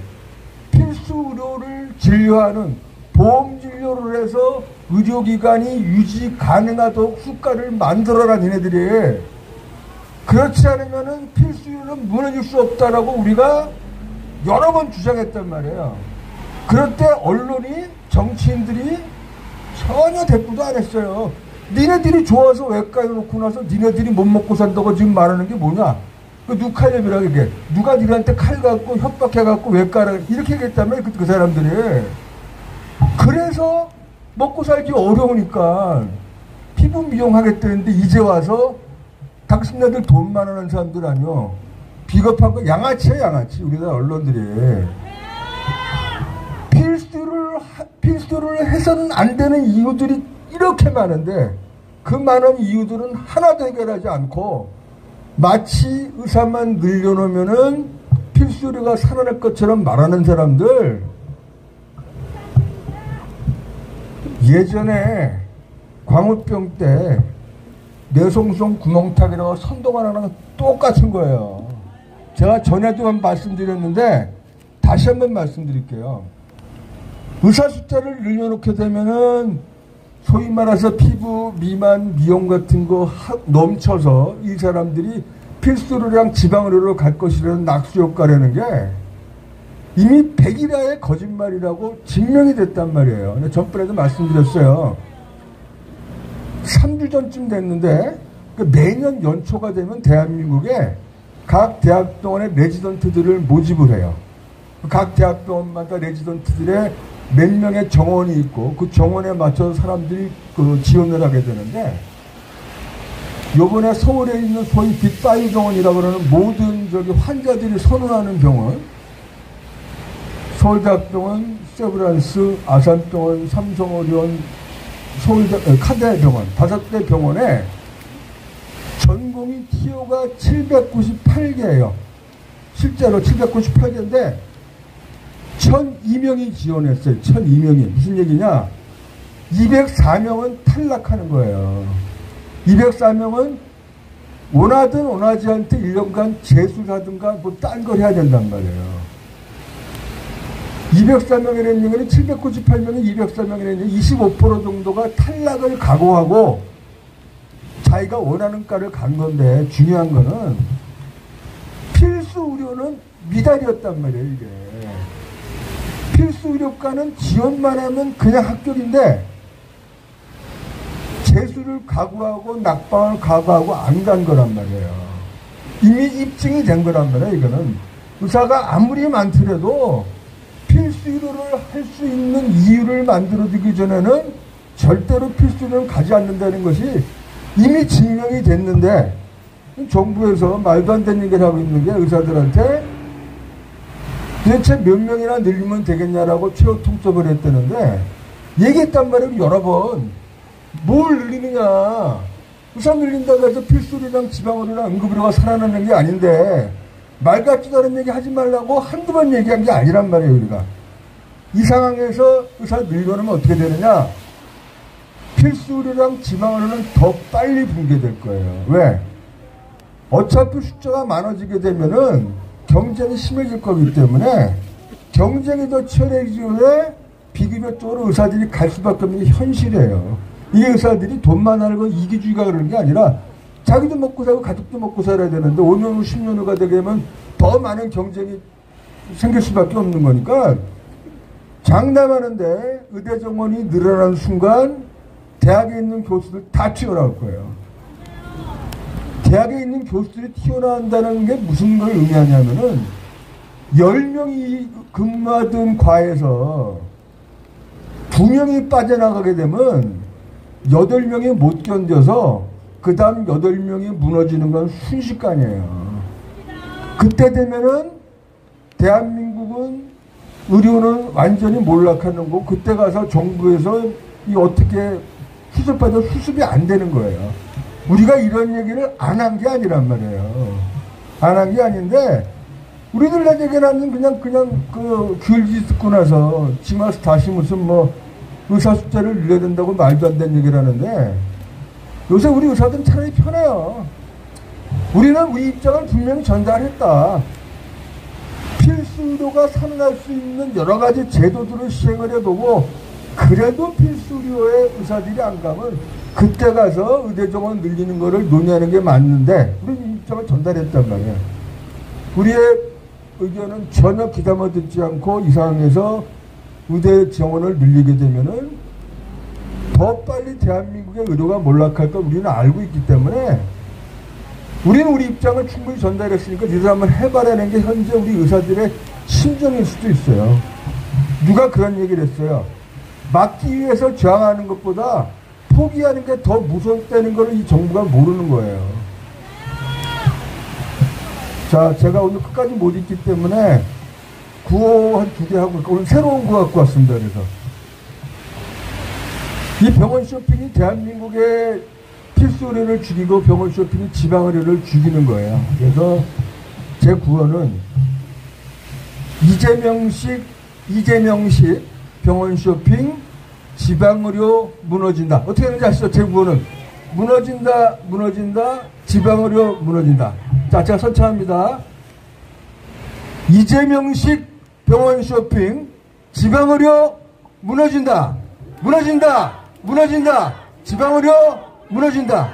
필수 의료를 진료하는 보험 진료를 해서 의료기관이 유지 가능하도록 수가를 만들어라 니네들이. 그렇지 않으면은 필수 의료는 무너질 수 없다라고 우리가 여러 번 주장했단 말이에요. 그럴 때 언론이 정치인들이 전혀 대꾸도 안 했어요. 니네들이 좋아서 외과에 놓고 나서 니네들이 못 먹고 산다고 지금 말하는 게 뭐냐. 그 누칼염이라 그게 누가 니네한테 칼 갖고 협박해갖고 외과라 이렇게 얘기했다며 그 사람들이. 그래서 먹고 살기 어려우니까 피부 미용하겠다는데 이제 와서 당신네들 돈 많은 사람들 아니요. 비겁한 거 양아치야 양아치. 우리나라 언론들이. 필수를 해서는 안 되는 이유들이 이렇게 많은데 그 많은 이유들은 하나도 해결하지 않고 마치 의사만 늘려놓으면은 필수료가 살아날 것처럼 말하는 사람들. 예전에 광우병 때 뇌송송 구멍탁이라고 선동을 하는 건 똑같은 거예요. 제가 전에도 말씀드렸는데 다시 한번 말씀드릴게요. 의사 숫자를 늘려놓게 되면은 소위 말해서 피부 미만 미용 같은 거 넘쳐서 이 사람들이 필수료랑 지방의료로 갈 것이라는 낙수 효과라는 게 이미 100일야의 거짓말이라고 증명이 됐단 말이에요. 전번에도 말씀드렸어요. 3주 전쯤 됐는데 매년 연초가 되면 대한민국에 각 대학병원의 레지던트들을 모집을 해요. 각 대학병원마다 레지던트들의 몇 명의 정원이 있고 그 정원에 맞춰서 사람들이 그 지원을 하게 되는데 요번에 서울에 있는 소위 빅5 병원이라고 하는 모든 저기 환자들이 선호하는 병원, 서울대학병원, 세브란스, 아산병원, 삼성의료원, 카데병원 5개 병원에 전공의 TO가 798개예요. 실제로 798개인데 1,002명이 지원했어요. 1,002명이. 무슨 얘기냐? 204명은 탈락하는 거예요. 204명은 원하든 원하지 않든 1년간 재수라든가 뭐 딴 걸 해야 된단 말이에요. 204명이라는 얘기는 798명이 204명이라는 얘기 25% 정도가 탈락을 각오하고 자기가 원하는 과를 간 건데 중요한 거는 필수 의료는 미달이었단 말이에요. 이게. 필수 의료과는 지원만 하면 그냥 합격인데 재수를 각오하고 낙방을 각오하고 안 간 거란 말이에요. 이미 입증이 된 거란 말이에요. 이거는 의사가 아무리 많더라도 필수 의료를 할 수 있는 이유를 만들어주기 전에는 절대로 필수 의료를 가지 않는다는 것이 이미 증명이 됐는데 정부에서 말도 안 되는 얘기를 하고 있는 게 의사들한테 도대체 몇 명이나 늘리면 되겠냐라고 최후 통첩을 했다는데 얘기했단 말이에요. 여러 번. 뭘 늘리느냐. 우선 늘린다고 해서 필수리랑 지방의료랑 응급의료가 살아나는 게 아닌데 말 같지도 않은 얘기 하지 말라고 한두 번 얘기한 게 아니란 말이에요. 우리가. 이 상황에서 의사 늘려놓으면 어떻게 되느냐. 필수의료랑 지방의료는 더 빨리 붕괴될 거예요. 왜? 어차피 숫자가 많아지게 되면은 경쟁이 심해질 거기 때문에 경쟁이 더 치열해지기에 비급여 쪽으로 의사들이 갈 수밖에 없는 게 현실이에요. 이 의사들이 돈만 알고 이기주의가 그러는 게 아니라 자기도 먹고 살고 가족도 먹고 살아야 되는데 5년 후 10년 후가 되게 되면 더 많은 경쟁이 생길 수밖에 없는 거니까 장담하는데 의대 정원이 늘어나는 순간 대학에 있는 교수들 다 튀어나올 거예요. 대학에 있는 교수들이 튀어나온다는 게 무슨 걸 의미하냐면은 10명이 근무하던 과에서 2명이 빠져나가게 되면 8명이 못 견뎌서 그 다음 8명이 무너지는 건 순식간이에요. 그때 되면은 대한민국은 의료는 완전히 몰락하는 거고 그때 가서 정부에서 이 어떻게 수습하자 수습이 안 되는 거예요. 우리가 이런 얘기를 안 한 게 아니란 말이에요. 안 한 게 아닌데 우리들 얘기는 그냥 그 길지 듣고 나서 지마스 다시 무슨 뭐 의사 숫자를 늘려야 된다고 말도 안 되는 얘기를 하는데 요새 우리 의사들은 차라리 편해요. 우리는 우리 입장을 분명히 전달했다. 필수의료가 살아날 수 있는 여러 가지 제도들을 시행을 해보고 그래도 필수의료에 의사들이 안 가면 그때 가서 의대 정원 늘리는 거를 논의하는 게 맞는데 우리 입장을 전달했단 말이에요. 우리의 의견은 전혀 귀담아 듣지 않고 이 상황에서 의대 정원을 늘리게 되면은 더 빨리 대한민국의 의료가 몰락할 걸 우리는 알고 있기 때문에 우리는 우리 입장을 충분히 전달했으니까 니들 한번 해봐라는 게 현재 우리 의사들의 심정일 수도 있어요. 누가 그런 얘기를 했어요. 막기 위해서 저항하는 것보다 포기하는 게 더 무섭다는 걸 이 정부가 모르는 거예요. 자, 제가 오늘 끝까지 못 읽기 때문에 구호 한 2개 하고 오늘 새로운 거 갖고 왔습니다. 그래서 이 병원 쇼핑이 대한민국의 필수 의료를 죽이고 병원 쇼핑이 지방 의료를 죽이는 거예요. 그래서 제 구호는 이재명식 병원 쇼핑 지방 의료 무너진다. 어떻게 되는지 아시죠? 제 구호는 무너진다 지방 의료 무너진다. 자, 제가 선창합니다. 이재명식 병원 쇼핑 지방 의료 무너진다. 지방 의료 무너진다.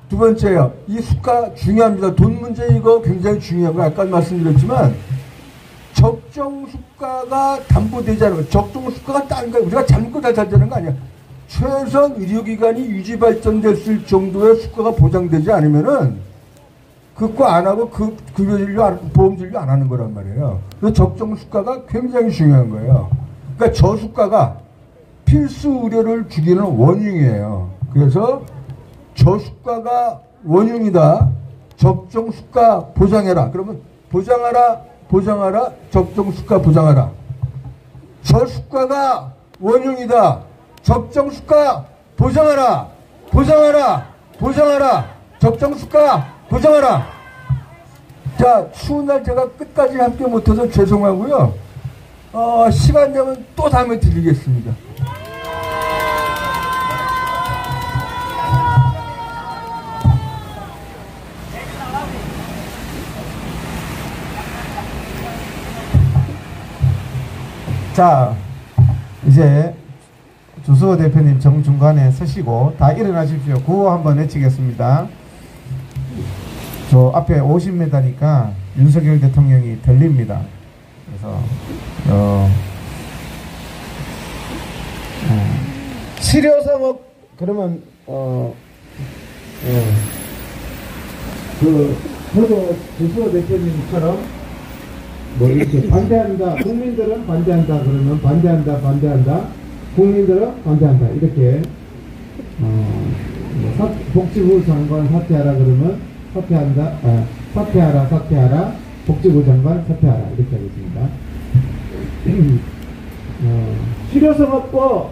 두 번째요. 이 수가 중요합니다. 돈 문제 이거 굉장히 중요한 거 아까 말씀드렸지만 적정 수가가 담보되지 않은 거. 적정 수가가 다른 거야. 우리가 잘못 잘 되는 거 아니야. 최소한 의료기관이 유지 발전됐을 정도의 수가가 보장되지 않으면은 그거 안 하고 급여진료, 보험진료 안 하는 거란 말이에요. 그 적정 수가가 굉장히 중요한 거예요. 그러니까 저수가가 필수 의료를 죽이는 원흉이에요. 그래서 저수가가 원흉이다. 적정 수가 보장해라. 그러면 보장하라. 적정 수가 보장하라. 저수가가 원흉이다. 적정 수가 보장하라. 적정 수가 보장하라. 자, 추운 날 제가 끝까지 함께 못해서 죄송하고요. 시간 되면 또 다음에 드리겠습니다. 자, 이제 주수호 대표님 정중간에 서시고 다 일어나십시오. 구호 한번 외치겠습니다. 저 앞에 50m니까 윤석열 대통령이 들립니다. 그래서 치료사목 그러면 저도 주수호 대표님처럼 뭐 이렇게 반대한다. 국민들은 반대한다. 그러면 반대한다. 국민들은 반대한다. 이렇게 복지부 장관 사퇴하라 그러면 사퇴한다. 사퇴하라. 복지부 장관 사퇴하라. 이렇게 하겠습니다. 필요성 없고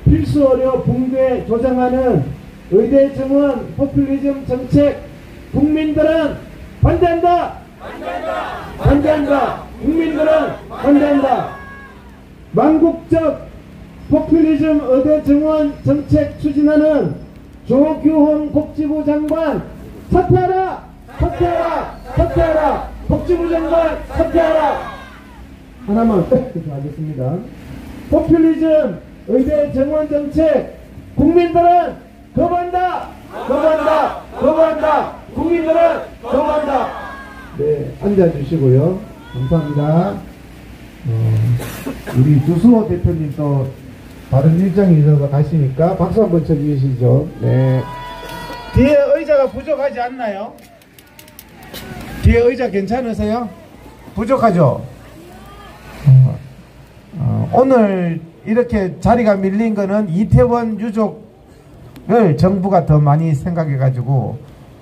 필수 어려 붕괴 조장하는 의대 정원 포퓰리즘 정책 국민들은 반대한다. 국민들은 반대한다. 망국적 포퓰리즘 의대 정원 정책 추진하는 조규홍 복지부 장관 사퇴하라. 복지부 장관 사퇴하라. 하나만 더 하겠습니다. 포퓰리즘 의대 정원 정책 국민들은 거부한다. 국민들은 거부한다. 네, 앉아주시고요. 감사합니다. 우리 주수호 대표님 또 다른 일정이 있어서 가시니까 박수 한번 쳐주시죠. 네. 뒤에 의자가 부족하지 않나요? 뒤에 의자 괜찮으세요? 부족하죠? 오늘 이렇게 자리가 밀린 거는 이태원 유족을 정부가 더 많이 생각해가지고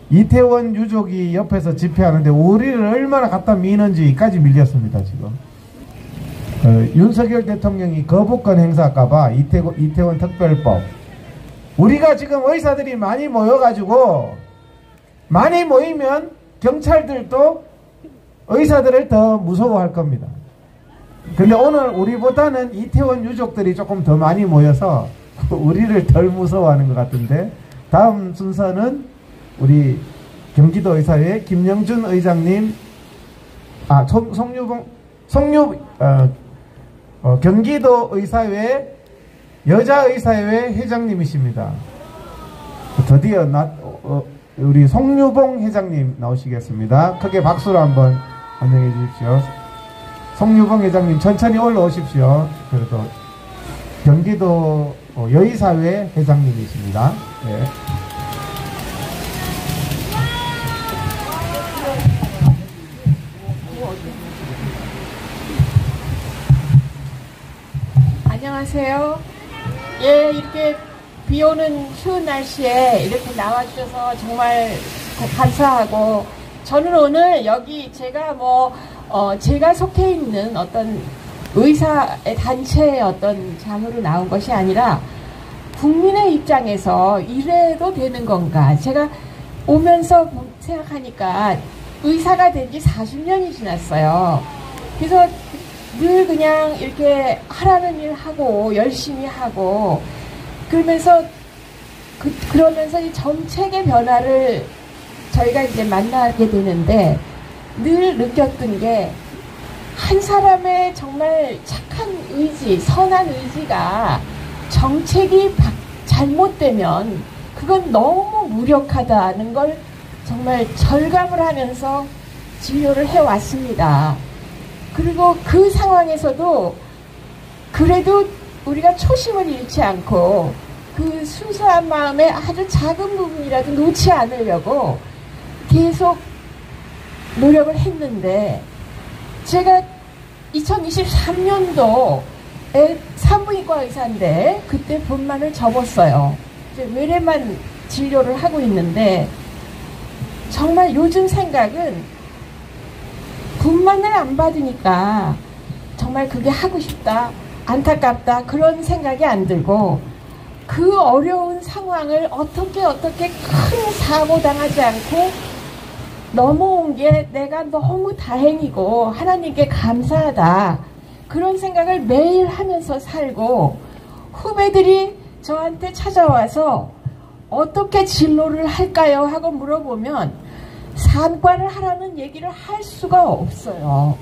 이태원 유족이 옆에서 집회하는데 우리를 얼마나 갖다 미는지까지 밀렸습니다. 지금 윤석열 대통령이 거부권 행사할까봐 이태원 특별법, 우리가 지금 의사들이 많이 모여가지고 많이 모이면 경찰들도 의사들을 더 무서워할 겁니다. 근데 오늘 우리보다는 이태원 유족들이 조금 더 많이 모여서 우리를 덜 무서워하는 것 같은데, 다음 순서는 우리 경기도 의사회 김영준 의장님, 경기도 의사회 여자의사회 회장님이십니다. 드디어 우리 송유봉 회장님 나오시겠습니다. 크게 박수로 한번 환영해 주십시오. 송유봉 회장님 천천히 올라오십시오. 그래도 경기도 여의사회 회장님이십니다. 네. 안녕하세요. 예, 이렇게 비 오는 추운 날씨에 이렇게 나와주셔서 정말 감사하고, 저는 오늘 여기 제가 제가 속해 있는 어떤 의사의 단체의 어떤 장으로 나온 것이 아니라 국민의 입장에서 이래도 되는 건가, 제가 오면서 생각하니까 의사가 된 지 40년이 지났어요. 그래서 늘 그냥 이렇게 하라는 일 하고 열심히 하고 그러면서 그러면서 이 정책의 변화를 저희가 이제 만나게 되는데, 늘 느꼈던 게 한 사람의 정말 착한 의지, 선한 의지가 정책이 잘못되면 그건 너무 무력하다는 걸 정말 절감을 하면서 진료를 해왔습니다. 그리고 그 상황에서도 그래도 우리가 초심을 잃지 않고 그 순수한 마음에 아주 작은 부분이라도 놓지 않으려고 계속 노력을 했는데, 제가 2023년도에 산부인과 의사인데 그때 분만을 접었어요. 이제 외래만 진료를 하고 있는데, 정말 요즘 생각은 분만을 안 받으니까 정말 그게 하고 싶다, 안타깝다, 그런 생각이 안 들고, 그 어려운 상황을 어떻게 큰 사고 당하지 않고 넘어온 게 내가 너무 다행이고 하나님께 감사하다, 그런 생각을 매일 하면서 살고, 후배들이 저한테 찾아와서 어떻게 진로를 할까요? 하고 물어보면 산과를 하라는 얘기를 할 수가 없어요.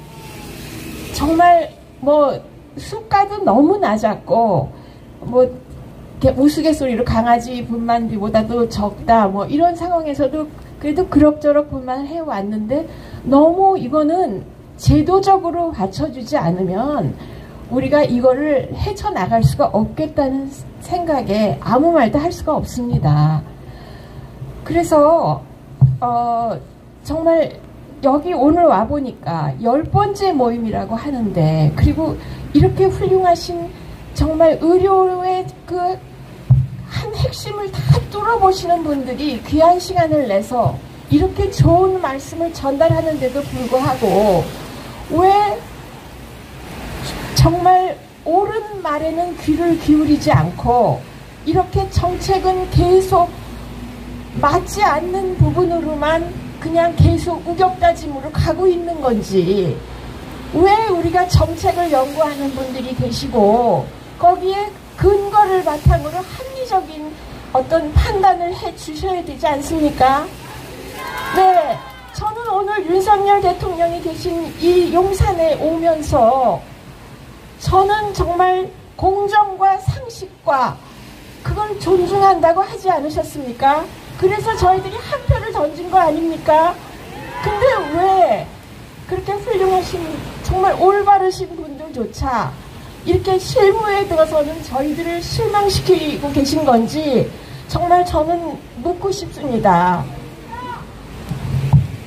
정말 수가도 너무 낮았고, 우스갯소리로 강아지 분만비보다도 적다, 이런 상황에서도 그래도 그럭저럭 분만을 해왔는데, 너무 이거는 제도적으로 받쳐주지 않으면 우리가 이거를 헤쳐나갈 수가 없겠다는 생각에 아무 말도 할 수가 없습니다. 그래서 정말 여기 오늘 와보니까 10번째 모임이라고 하는데, 그리고 이렇게 훌륭하신 정말 의료의 그 한 핵심을 다 뚫어보시는 분들이 귀한 시간을 내서 이렇게 좋은 말씀을 전달하는데도 불구하고 왜 정말 옳은 말에는 귀를 기울이지 않고 이렇게 정책은 계속 맞지 않는 부분으로만 그냥 계속 우격다짐으로 가고 있는 건지, 왜 우리가 정책을 연구하는 분들이 계시고 거기에 근거를 바탕으로 합리적인 어떤 판단을 해 주셔야 되지 않습니까? 네, 저는 오늘 윤석열 대통령이 계신 이 용산에 오면서 저는 정말 공정과 상식과 그걸 존중한다고 하지 않으셨습니까? 그래서 저희들이 한 표를 던진 거 아닙니까? 근데 왜 그렇게 훌륭하신 정말 올바르신 분들조차 이렇게 실무에 들어서는 저희들을 실망시키고 계신 건지 정말 저는 묻고 싶습니다.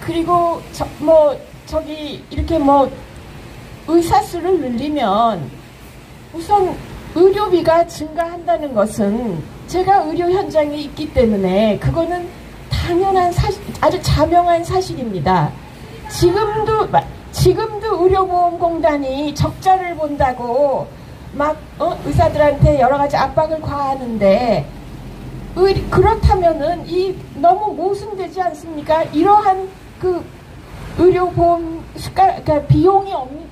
그리고 저기 이렇게 의사수를 늘리면 우선 의료비가 증가한다는 것은 제가 의료 현장에 있기 때문에 그거는 당연한 사실, 아주 자명한 사실입니다. 지금도 의료보험공단이 적자를 본다고 막 의사들한테 여러 가지 압박을 가하는데, 그렇다면은 너무 모순되지 않습니까? 이러한 그 의료보험 그러니까 비용이 없는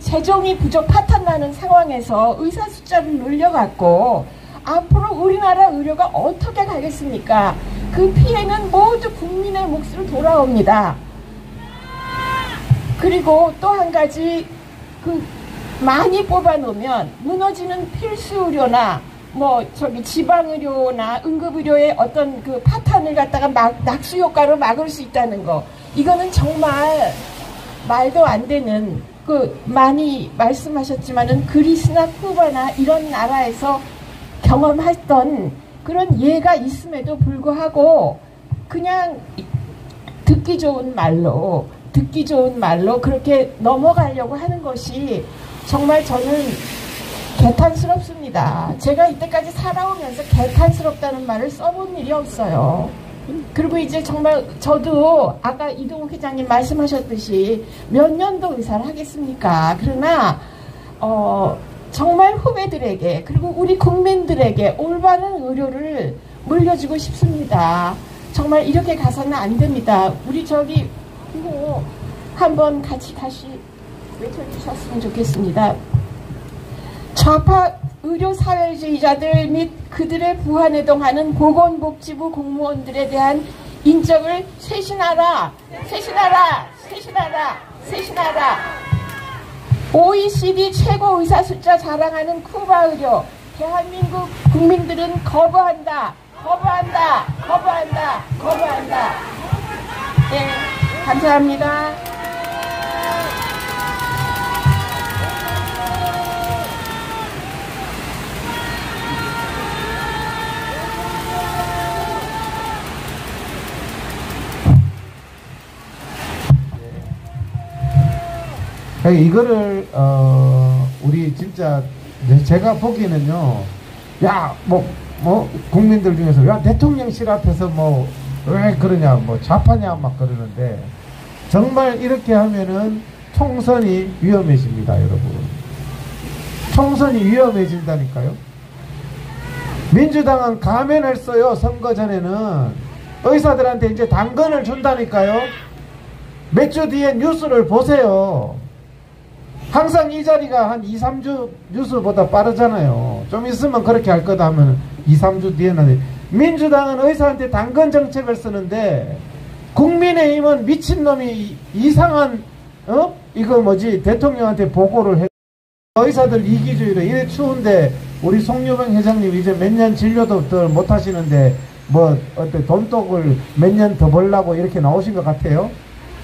재정이 부족 파탄나는 상황에서 의사 숫자를 늘려갖고 앞으로 우리나라 의료가 어떻게 가겠습니까? 그 피해는 모두 국민의 몫으로 돌아옵니다. 그리고 또 한 가지, 많이 뽑아놓으면 무너지는 필수 의료나 지방의료나 응급의료의 어떤 그 파탄을 갖다가 낙수 효과로 막을 수 있다는 거, 이거는 정말 말도 안 되는, 많이 말씀하셨지만은 그리스나 쿠바나 이런 나라에서 경험했던 그런 예가 있음에도 불구하고 그냥 듣기 좋은 말로 그렇게 넘어가려고 하는 것이 정말 저는 개탄스럽습니다. 제가 이때까지 살아오면서 개탄스럽다는 말을 써본 일이 없어요. 그리고 이제 정말 저도 아까 이동욱 회장님 말씀하셨듯이 몇 년도 의사를 하겠습니까? 그러나 정말 후배들에게 그리고 우리 국민들에게 올바른 의료를 물려주고 싶습니다. 정말 이렇게 가서는 안 됩니다. 우리 한번 같이 다시 외쳐주셨으면 좋겠습니다. 좌파 의료사회주의자들 및 그들의 부안해동하는 보건복지부 공무원들에 대한 인적을 쇄신하라. OECD 최고 의사 숫자 자랑하는 쿠바 의료, 대한민국 국민들은 거부한다. 네, 감사합니다. 이거를 우리 진짜 제가 보기에는요, 국민들 중에서 대통령실 앞에서 왜 그러냐, 좌파냐 막 그러는데, 정말 이렇게 하면은 총선이 위험해집니다, 여러분. 총선이 위험해진다니까요. 민주당은 가면을 써요. 선거 전에는 의사들한테 이제 당근을 준다니까요. 몇 주 뒤에 뉴스를 보세요. 항상 이 자리가 한 2, 3주 뉴스보다 빠르잖아요. 좀 있으면 그렇게 할 거다 하면 2, 3주 뒤에는. 민주당은 의사한테 당근 정책을 쓰는데, 국민의힘은 미친놈이 이상한 대통령한테 보고를 해. 의사들 이기주의로 이래 추운데 우리 송유병 회장님 이제 몇 년 진료도 더 못 하시는데 어떤 돈독을 몇 년 더 벌라고 이렇게 나오신 것 같아요.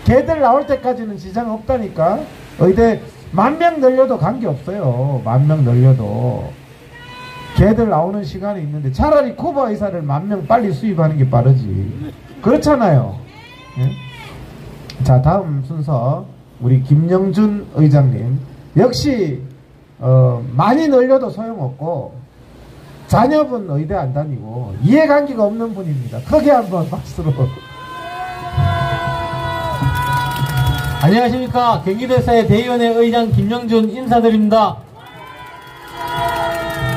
걔들 나올 때까지는 지장 없다니까. 의대 10,000명 늘려도 관계없어요. 10,000명 늘려도. 걔들 나오는 시간이 있는데 차라리 쿠바 의사를 10,000명 빨리 수입하는 게 빠르지. 그렇잖아요. 예? 자, 다음 순서 우리 김영준 의장님. 역시 많이 늘려도 소용없고 자녀분 의대 안 다니고 이해관계가 없는 분입니다. 크게 한번 박수로. 안녕하십니까. 경기도의사회 대의원회 의장 김영준 인사드립니다.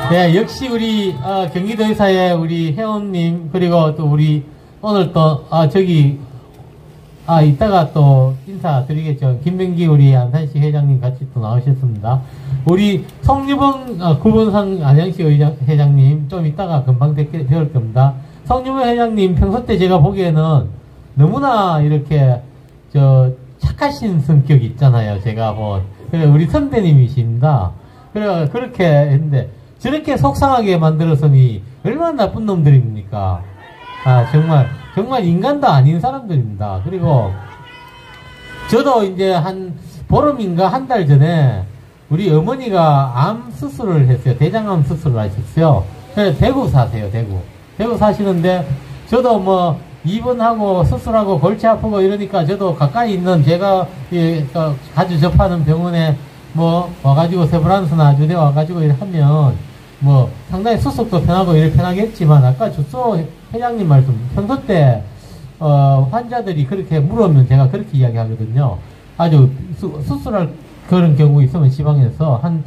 네, 역시 우리 경기도의사회 우리 회원님, 그리고 또 우리 오늘 또 이따가 또 인사드리겠죠. 김병기 우리 안산시 회장님 같이 또 나오셨습니다. 우리 성유봉 구본상 안양시 회장님 좀 이따가 금방 배울 겁니다. 성유봉 회장님 평소 때 제가 보기에는 너무나 이렇게 착하신 성격이 있잖아요. 제가 그래 우리 선배님이십니다. 그래 그렇게 했는데 저렇게 속상하게 만들었으니 얼마나 나쁜 놈들입니까? 정말 인간도 아닌 사람들입니다. 그리고 저도 이제 한 보름인가 한 달 전에 우리 어머니가 암 수술을 했어요. 대장암 수술을 하셨어요. 그래서 대구 사세요. 대구 사시는데 저도 입원하고 수술하고 골치 아프고 이러니까 저도 가까이 있는 제가 자주 접하는 병원에 와가지고 세브란스나 아주대 와가지고 이렇게 하면 상당히 수속도 편하고 이렇게 편하겠지만 아까 주소 회장님 말씀 평소 때 환자들이 그렇게 물으면 제가 그렇게 이야기하거든요. 아주 수술할 그런 경우 있으면 지방에서 한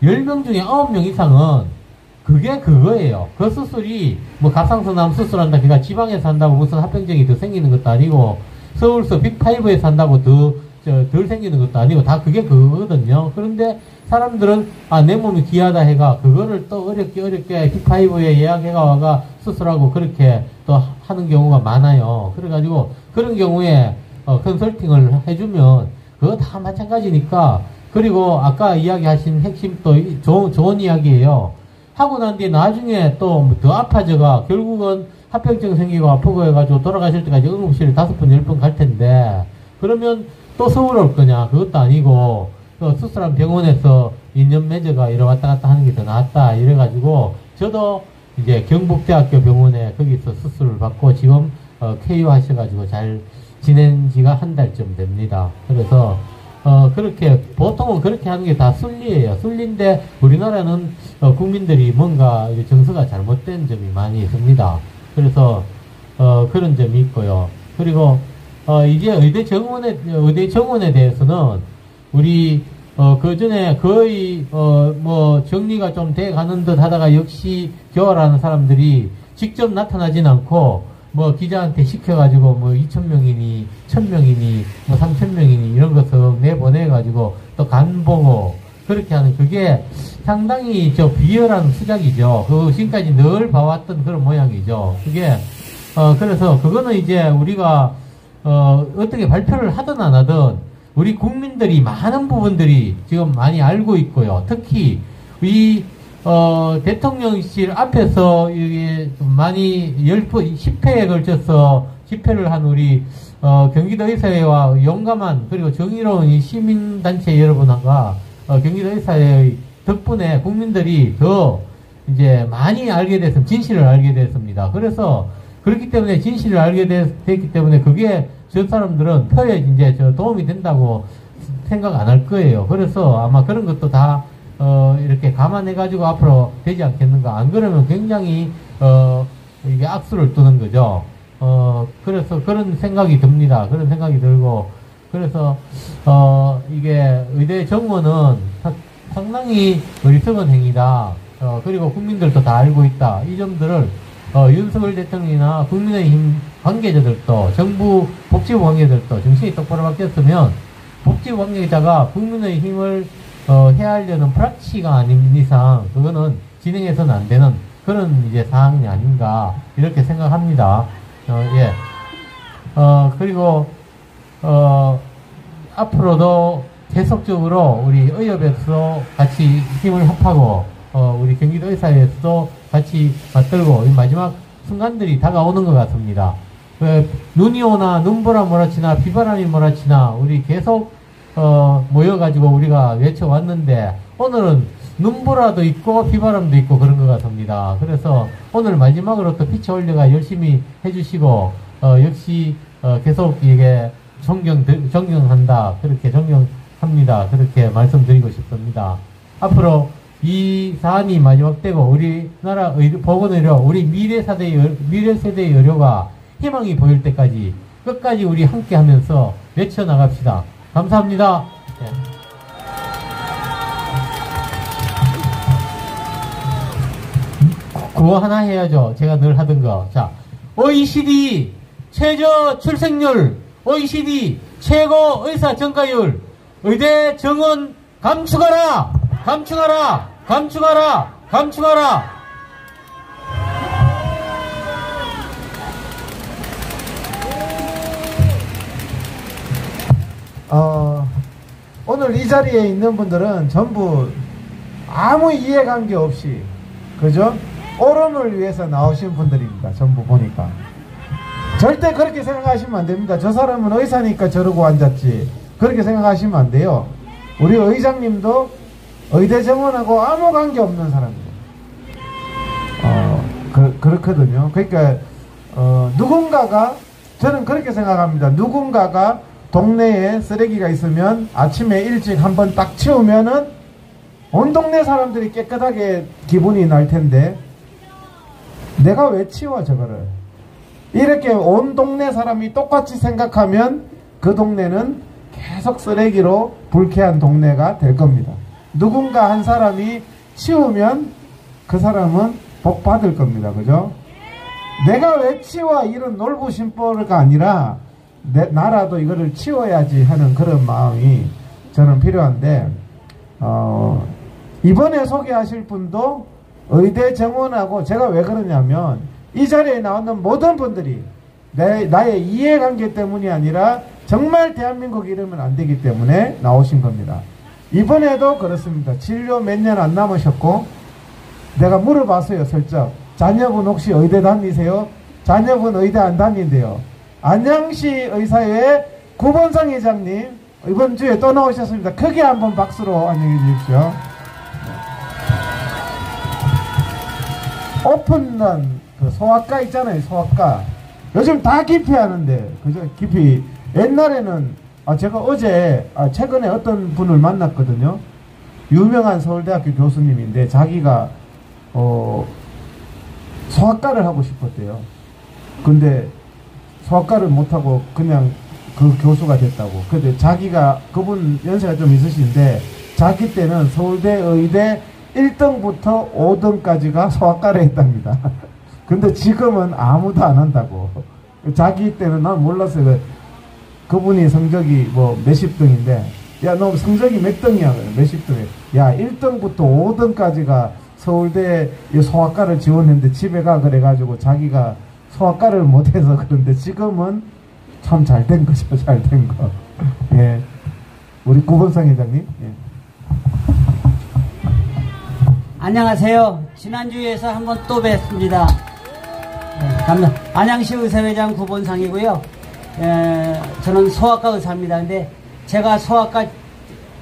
10명 중에 9명 이상은 그게 그거예요. 그 수술이 갑상선암 수술한다 그러니까 지방에서 한다고 무슨 합병증이 더 생기는 것도 아니고 서울서 빅5에서 한다고 덜 생기는 것도 아니고 다 그게 그거거든요. 그런데 사람들은 내 몸이 귀하다 해가 그거를 또 어렵게 빅5에 예약해가 와가 수술하고 그렇게 또 하는 경우가 많아요. 그래가지고 그런 경우에 컨설팅을 해주면 그거 다 마찬가지니까. 그리고 아까 이야기하신 핵심 또 좋은 이야기예요. 하고 난 뒤에 나중에 또 더 아파져가 결국은 합병증 생기고 아프고 해가지고 돌아가실 때까지 응급실에 5번 10번 갈 텐데 그러면 또 서울 올 거냐? 그것도 아니고 또 수술한 병원에서 인연 맺어가 이래 왔다 갔다 하는 게 더 낫다 이래가지고 저도 이제 경북대학교 병원에 거기서 수술을 받고 지금 KO 하셔가지고 잘 지낸 지가 한 달쯤 됩니다. 그래서 그렇게 보통은 그렇게 하는 게 다 순리예요. 순리인데 우리나라는 국민들이 뭔가 정서가 잘못된 점이 많이 있습니다. 그래서 그런 점이 있고요. 그리고 이제 의대 정원에 대해서는 우리 그 전에 거의 정리가 좀 돼 가는 듯 하다가 역시 교활하는 사람들이 직접 나타나진 않고 기자한테 시켜가지고 2,000명이니 1,000명이니 3,000명이니 이런 것을 내보내가지고 또 간 보고 그렇게 하는 그게 상당히 비열한 수작이죠. 지금까지 늘 봐왔던 그런 모양이죠. 그게 그래서 그거는 이제 우리가 어떻게 발표를 하든 안 하든 우리 국민들이 많은 부분들이 지금 많이 알고 있고요. 특히 대통령실 앞에서 이게 많이 10회에 걸쳐서 집회를 한 우리 경기도의사회와 용감한 그리고 정의로운 이 시민단체 여러분과 경기도의사회의 덕분에 국민들이 더 이제 많이 알게 됐습니다. 진실을 알게 됐습니다. 그래서 그렇기 때문에 진실을 알게 됐기 때문에 그게 저 사람들은 표에 이제 도움이 된다고 생각 안 할 거예요. 그래서 아마 그런 것도 다 이렇게 감안해가지고 앞으로 되지 않겠는가. 안 그러면 굉장히, 이게 악수를 두는 거죠. 그래서 그런 생각이 듭니다. 그런 생각이 들고, 그래서, 이게 의대 정원은 상당히 어리석은 행위다. 그리고 국민들도 다 알고 있다. 이 점들을, 윤석열 대통령이나 국민의힘 관계자들도, 정부 복지부 관계자들도 정신이 똑바로 바뀌었으면, 복지부 관계자가 국민의힘을 해하려는 프락치가 아닌 이상 그거는 진행해서는 안 되는 그런 이제 사항이 아닌가 이렇게 생각합니다. 예. 그리고 앞으로도 계속적으로 우리 의협에서 같이 힘을 합하고 우리 경기도의사회에서도 같이 맞들고 마지막 순간들이 다가오는 것 같습니다. 눈이 오나 눈보라 몰아치나 비바람이 몰아치나 우리 계속 모여가지고 우리가 외쳐왔는데 오늘은 눈보라도 있고 비바람도 있고 그런 것 같습니다. 그래서 오늘 마지막으로 또 피쳐 올려가 열심히 해주시고 역시 계속 이게 존경한다 그렇게 존경합니다 그렇게 말씀드리고 싶습니다. 앞으로 이 사안이 마지막 되고 우리나라 보건의료 우리 미래 세대의 의료가 희망이 보일 때까지 끝까지 우리 함께 하면서 외쳐나갑시다. 감사합니다. 네. 그거 하나 해야죠. 제가 늘 하던 거. 자, OECD 최저 출생률, OECD 최고 의사 정가율, 의대 정원 감축하라! 감축하라! 감축하라! 감축하라! 오늘 이 자리에 있는 분들은 전부 아무 이해관계 없이, 그죠? 옳음을 위해서 나오신 분들입니다. 전부 보니까. 절대 그렇게 생각하시면 안 됩니다. 저 사람은 의사니까 저러고 앉았지, 그렇게 생각하시면 안 돼요. 우리 의장님도 의대 정원하고 아무 관계 없는 사람이에요. 그렇거든요. 그러니까 누군가가, 저는 그렇게 생각합니다. 누군가가 동네에 쓰레기가 있으면 아침에 일찍 한번 딱 치우면은 온 동네 사람들이 깨끗하게 기분이 날 텐데, 내가 왜 치워 저거를? 이렇게 온 동네 사람이 똑같이 생각하면 그 동네는 계속 쓰레기로 불쾌한 동네가 될 겁니다. 누군가 한 사람이 치우면 그 사람은 복 받을 겁니다. 그죠? 내가 왜 치워? 이런 놀부심보가 아니라 나라도 이거를 치워야지 하는 그런 마음이 저는 필요한데, 이번에 소개하실 분도 의대 정원하고, 제가 왜 그러냐면 이 자리에 나오는 모든 분들이 나의 이해관계 때문이 아니라 정말 대한민국 이러면 안 되기 때문에 나오신 겁니다. 이번에도 그렇습니다. 진료 몇 년 안 남으셨고, 내가 물어봤어요. 슬쩍 자녀분 혹시 의대 다니세요? 자녀분 의대 안 다닌대요. 안양시 의사회 구본상 회장님 이번 주에 또 나오셨습니다. 크게 한번 박수로 안녕해 주십시오. 오픈런 그 소아과 있잖아요. 소아과 요즘 다 기피하는데, 그죠? 기피. 옛날에는 제가 어제 최근에 어떤 분을 만났거든요. 유명한 서울대학교 교수님인데 자기가 소아과를 하고 싶었대요. 근데 소아과를 못하고 그냥 그 교수가 됐다고. 근데 자기가, 그분 연세가 좀 있으신데 자기 때는 서울대 의대 1등부터 5등까지가 소아과를 했답니다. 근데 지금은 아무도 안 한다고. 자기 때는 난 몰랐어요. 그분이 성적이 뭐 몇십 등인데, 야 너 성적이 몇 등이야? 몇십 등이야? 야 1등부터 5등까지가 서울대 소아과를 지원했는데 집에 가 그래가지고 자기가 소아과를 못해서. 그런데 지금은 참 잘 된 거죠. 잘 된 거. 예. 우리 구본상 회장님. 예. 안녕하세요. 지난주에서 한번 또 뵙습니다. 네, 안양시 의사회장 구본상이고요. 저는 소아과 의사입니다. 근데 제가 소아과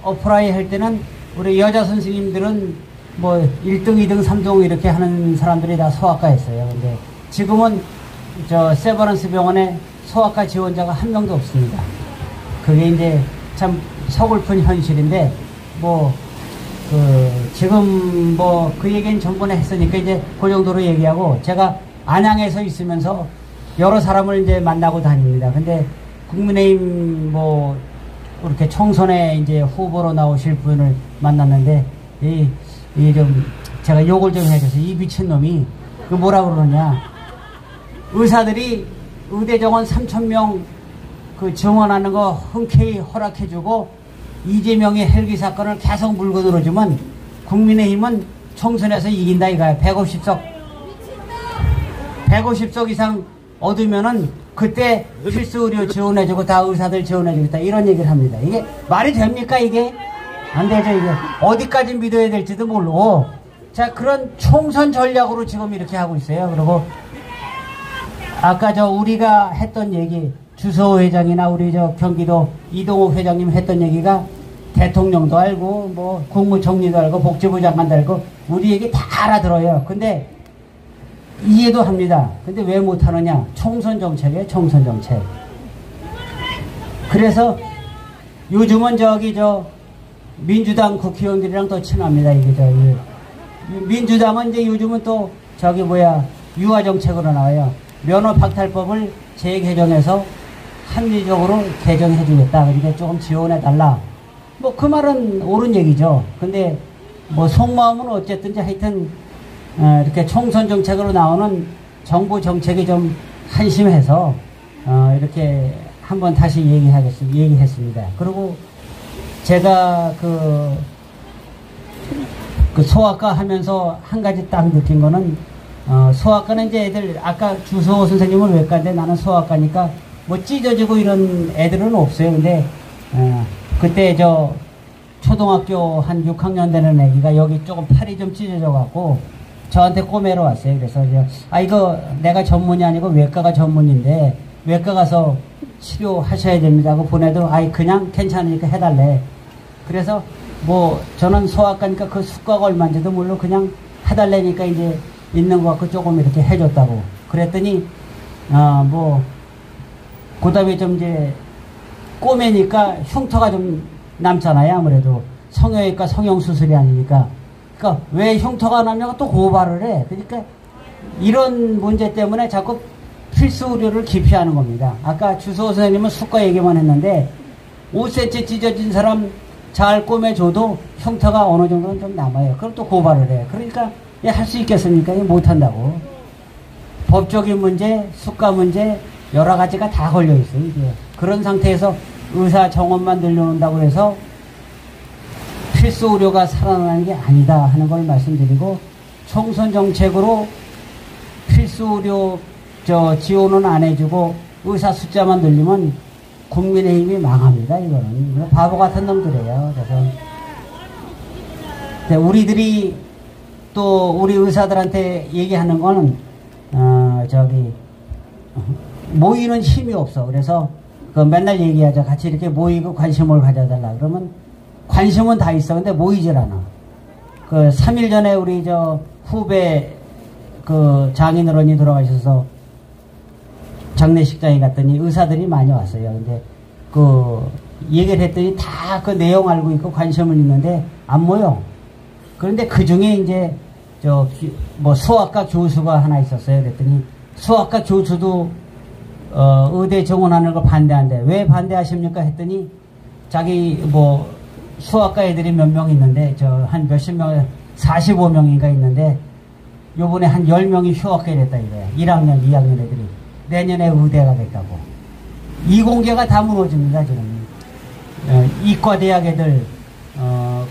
어프라이 할 때는 우리 여자 선생님들은 뭐 1등, 2등, 3등 이렇게 하는 사람들이 다 소아과 했어요. 근데 지금은 저 세버런스 병원에 소아과 지원자가 한 명도 없습니다. 그게 이제 참 서글픈 현실인데, 지금 그 얘기는 전번에 했으니까 이제 그 정도로 얘기하고, 제가 안양에서 있으면서 여러 사람을 이제 만나고 다닙니다. 근데 국민의힘 이렇게 총선에 이제 후보로 나오실 분을 만났는데, 제가 욕을 좀 해줘서, 이 미친놈이 그 뭐라 그러느냐, 의사들이 의대 정원 3,000명 그 정원하는 거 흔쾌히 허락해주고 이재명의 헬기 사건을 계속 물고 들어주면 국민의힘은 총선에서 이긴다 이거야. 150석 이상 얻으면은 그때 필수 의료 지원해주고 다 의사들 지원해주겠다, 이런 얘기를 합니다. 이게 말이 됩니까? 이게 안 되죠. 이게 어디까지 믿어야 될지도 모르고, 자, 그런 총선 전략으로 지금 이렇게 하고 있어요. 그리고 아까 우리가 했던 얘기, 주소 회장이나 우리 경기도 이동욱 회장님 했던 얘기가 대통령도 알고 국무총리도 알고 복지부 장관도 알고 우리 얘기 다 알아들어요. 근데 이해도 합니다. 근데 왜 못하느냐? 총선 정책이에요. 총선 정책. 그래서 요즘은 민주당 국회의원들이랑 더 친합니다. 이게 민주당은 이제 요즘은 또 유화 정책으로 나와요. 면허 박탈법을 재개정해서 합리적으로 개정해주겠다. 그러니까 조금 지원해달라. 뭐 그 말은 옳은 얘기죠. 근데 뭐 속마음은 어쨌든지 하여튼 이렇게 총선 정책으로 나오는 정부 정책이 좀 한심해서 이렇게 한번 다시 얘기했습니다. 그리고 제가 그 소아과 하면서 한 가지 딱 느낀 거는 소아과는 이제 애들 아까 주소 선생님은 외과인데 나는 소아과니까 뭐 찢어지고 이런 애들은 없어요. 근데 그때 저 초등학교 한 6학년 되는 애기가 여기 조금 팔이 좀 찢어져 갖고 저한테 꼬매러 왔어요. 그래서 이거 내가 전문이 아니고 외과가 전문인데 외과 가서 치료하셔야 됩니다 하고 보내도 그냥 괜찮으니까 해달래. 그래서 뭐 저는 소아과니까 그 수가가 얼마인지도 모르고 그냥 해달래니까 이제 있는 것 같고 조금 이렇게 해줬다고. 그랬더니 뭐 그다음에 좀 이제 꼬매니까 흉터가 좀 남잖아요. 아무래도 성형외과 성형수술이 아니니까. 그러니까 왜 흉터가 나면 또 고발을 해. 그러니까 이런 문제 때문에 자꾸 필수 의료를 기피하는 겁니다. 아까 주소 선생님은 수가 얘기만 했는데 5cm 찢어진 사람 잘 꼬매줘도 흉터가 어느 정도는 좀 남아요. 그럼 또 고발을 해. 그러니까 할 수 있겠습니까? 못한다고. 법적인 문제, 수가 문제 여러 가지가 다 걸려 있어요. 이게. 그런 상태에서 의사 정원만 늘려놓는다고 해서 필수 의료가 살아나는 게 아니다 하는 걸 말씀드리고, 총선 정책으로 필수 의료 지원은 안 해주고 의사 숫자만 늘리면 국민의힘이 망합니다. 이거는 바보 같은 놈들이에요. 그래서 우리들이 또 우리 의사들한테 얘기하는 거는 모이는 힘이 없어. 그래서 맨날 얘기하자. 같이 이렇게 모이고 관심을 가져달라. 그러면 관심은 다 있어. 근데 모이질 않아. 3일 전에 우리 후배 장인어른이 돌아가셔서 장례식장에 갔더니 의사들이 많이 왔어요. 근데 얘기를 했더니 다 그 내용 알고 있고 관심을 있는데 안 모여. 그런데 그 중에 이제 수학과 교수가 하나 있었어요. 그랬더니 수학과 교수도 의대 정원하는 걸 반대한대. 왜 반대하십니까? 했더니 자기 수학과 애들이 몇 명 있는데 한 몇십 명, 45명인가 있는데 요번에 한 10명이 휴학하게 됐다 이거야. 1학년, 2학년 애들이. 내년에 의대가 됐다고. 이공계가 다 무너집니다, 지금. 이과대학 애들,